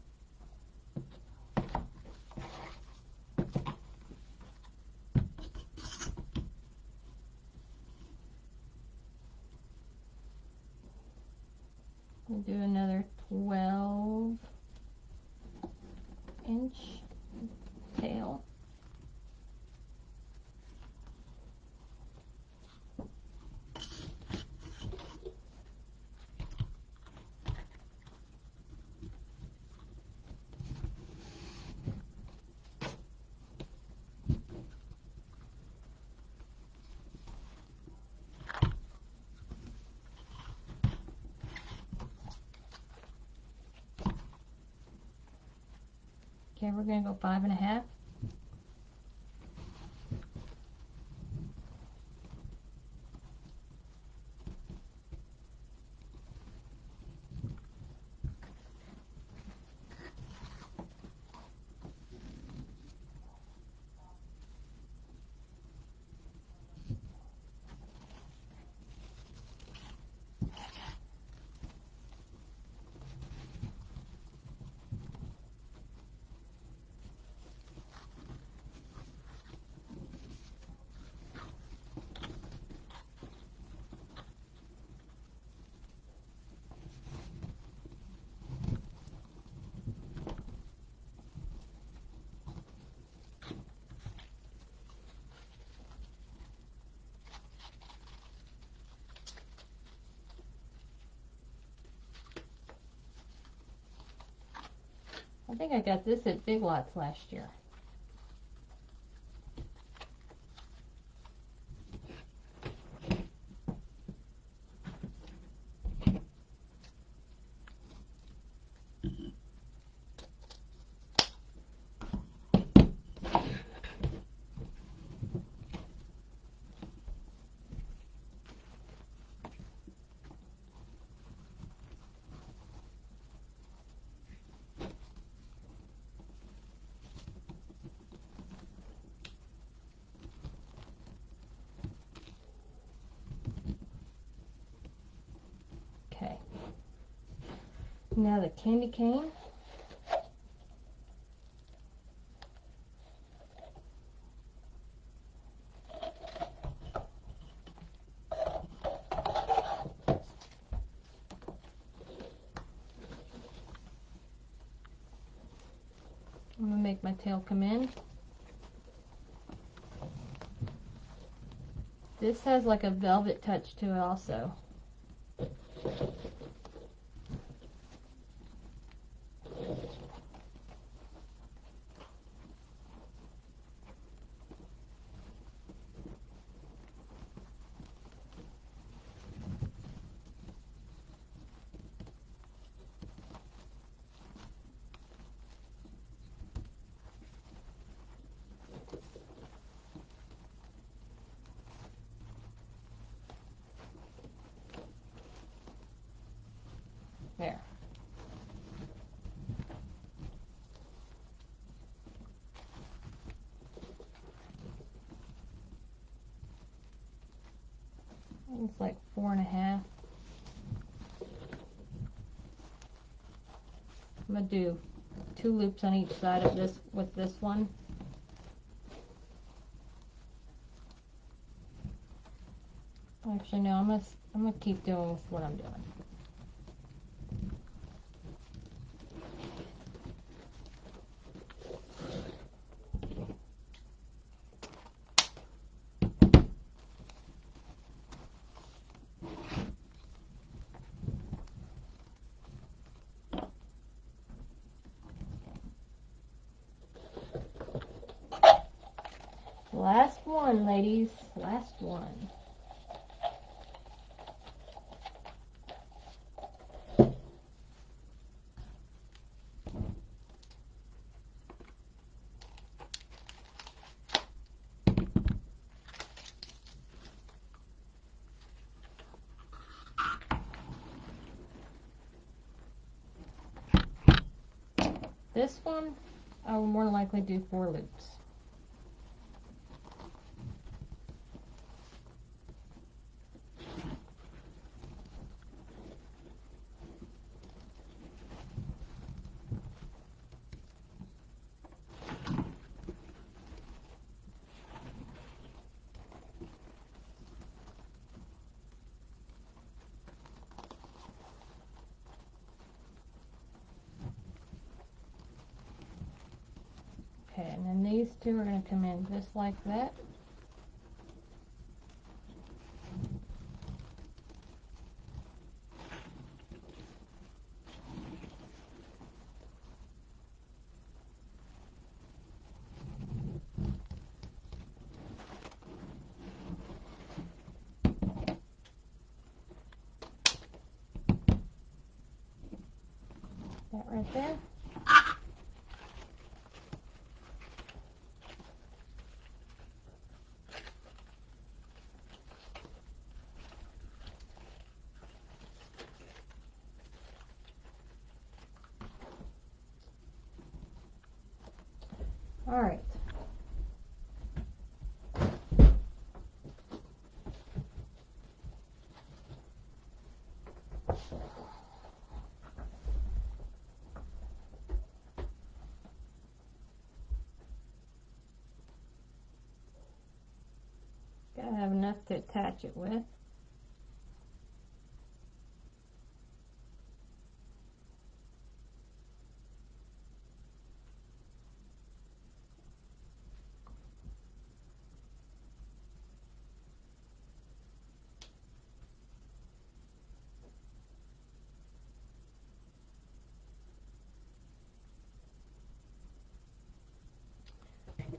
We'll do another 12-inch tail. Okay, we're going to go 5.5. I think I got this at Big Lots last year. Okay. Now the candy cane. I'm going to make my tail come in. This has like a velvet touch to it also. There. It's like 4.5. I'm going to do 2 loops on each side of this with this one. Actually, no, I'm gonna keep doing with what I'm doing. one, ladies. Last one. This one, I will more likely do 4 loops. Okay, and then these two are going to come in just like that. That right there. All right. Gotta have enough to attach it with.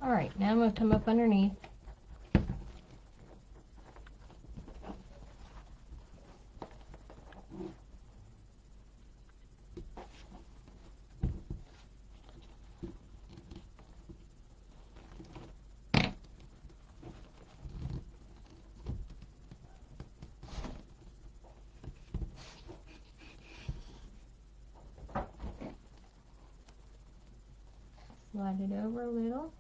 All right, now I'm going to come up underneath. Slide it over a little.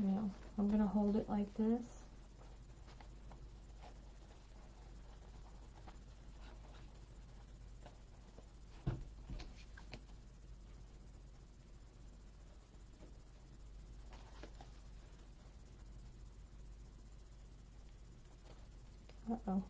Now, I'm going to hold it like this. Uh-oh.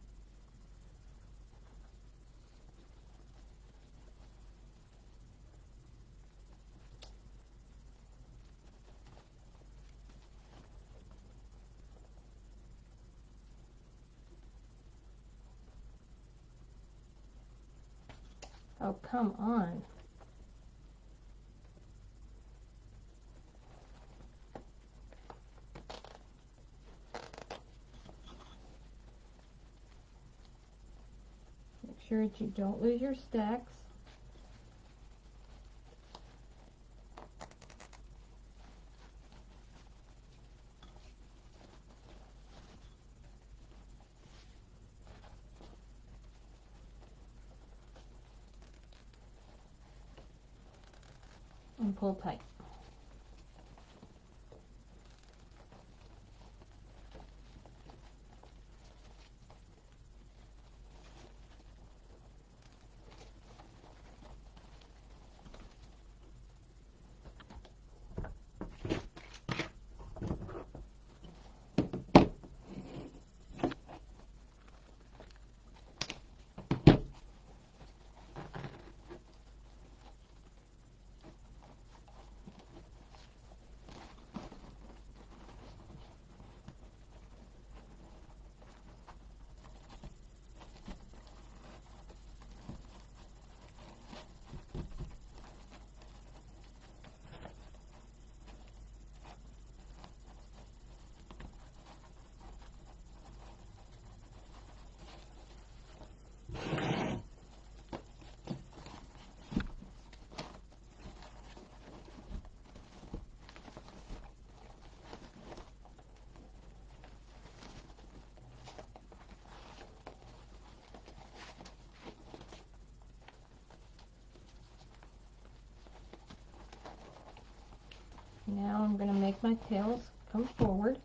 Oh, come on. Make sure that you don't lose your stacks. And pull tight. Now I'm going to make my tails come forward.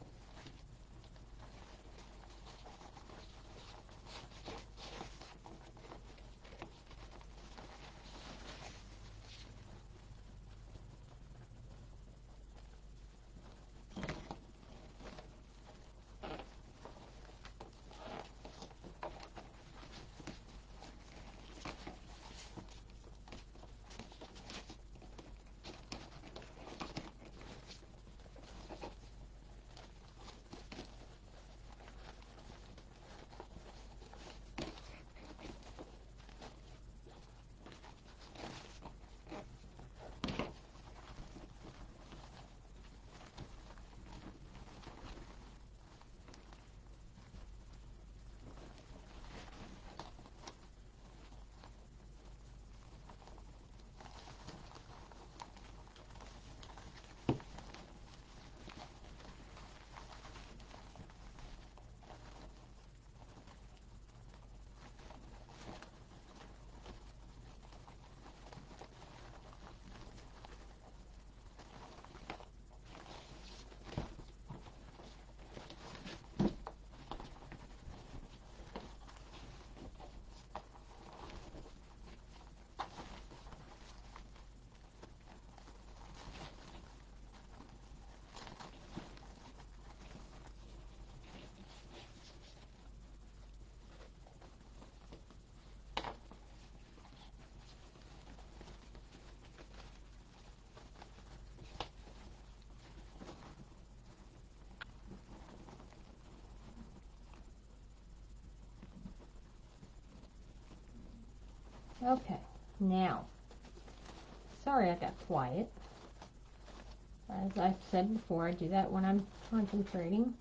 Okay, now, sorry I got quiet. As I've said before, I do that when I'm concentrating.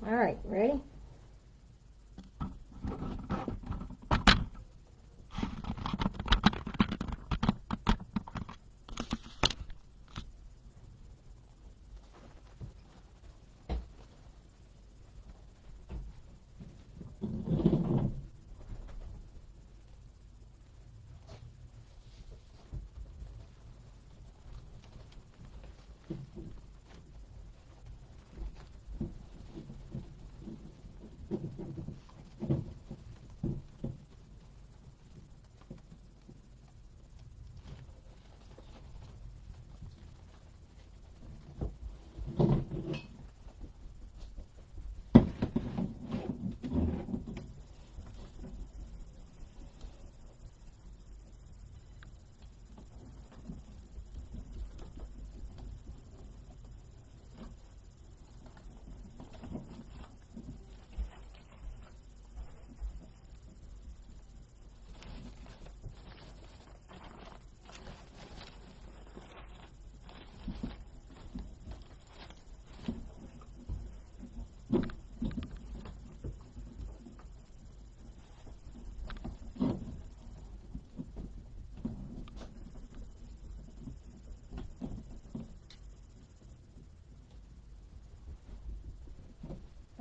All right, ready?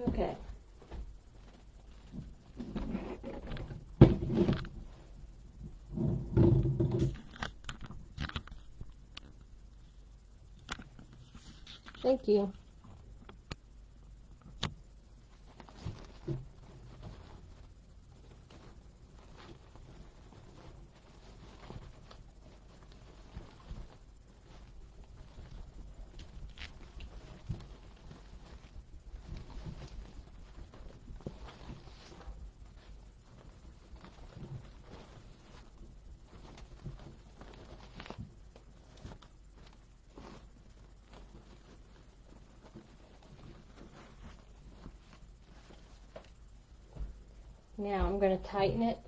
Okay. Thank you. Now I'm going to tighten it.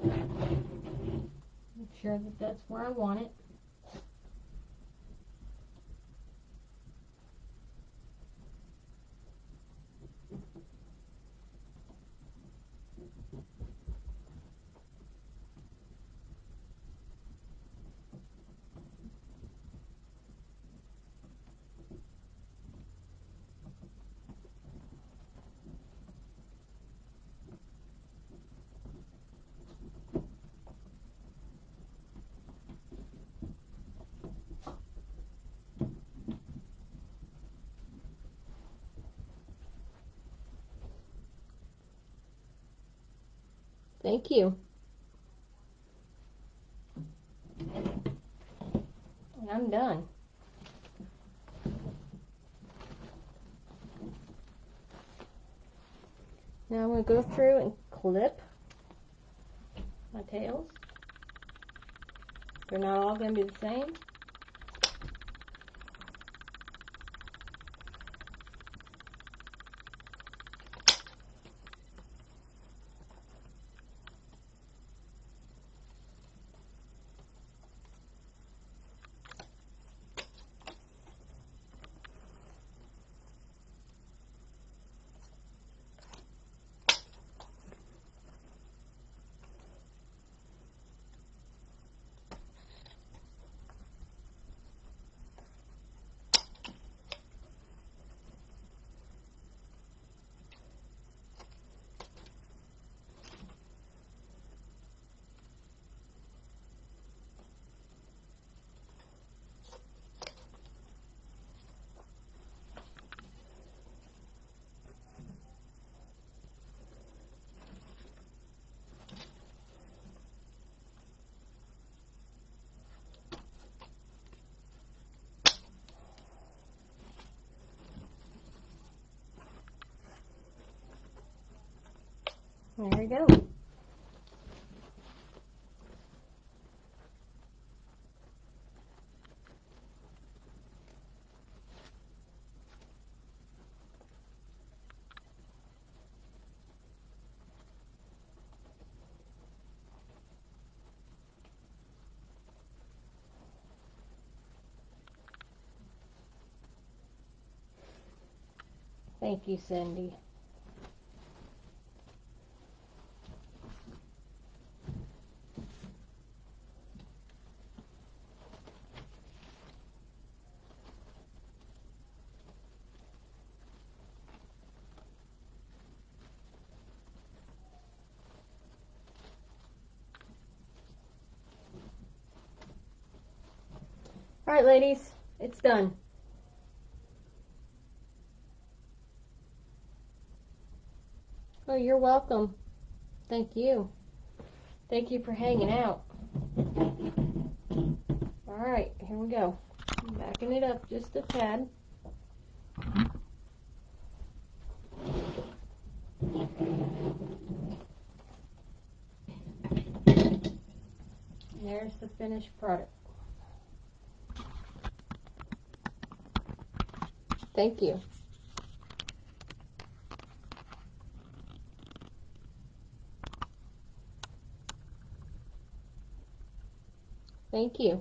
Make sure that that's where I want it. Thank you. And I'm done. Now I'm going to go through and clip my tails. They're not all going to be the same. There we go. Thank you, Cindy. All right, ladies, it's done. Oh, you're welcome. Thank you. Thank you for hanging out. All right, here we go. Backing it up just a tad. There's the finished product. Thank you. Thank you.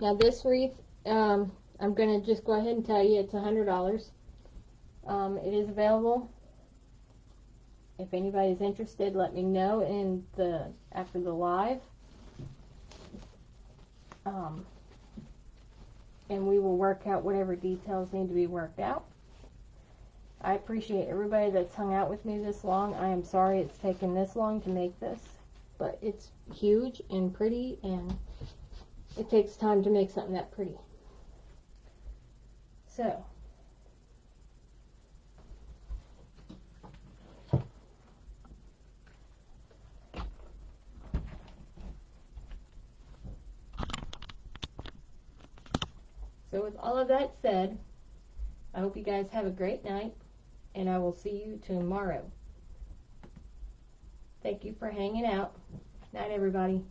Now this wreath, I'm going to just go ahead and tell you it's $100. It is available. If anybody's interested, let me know after the live. And we will work out whatever details need to be worked out. I appreciate everybody that's hung out with me this long. I am sorry it's taken this long to make this, but it's huge and pretty, and it takes time to make something that pretty. So with all of that said, I hope you guys have a great night, and I will see you tomorrow. Thank you for hanging out. Night, everybody.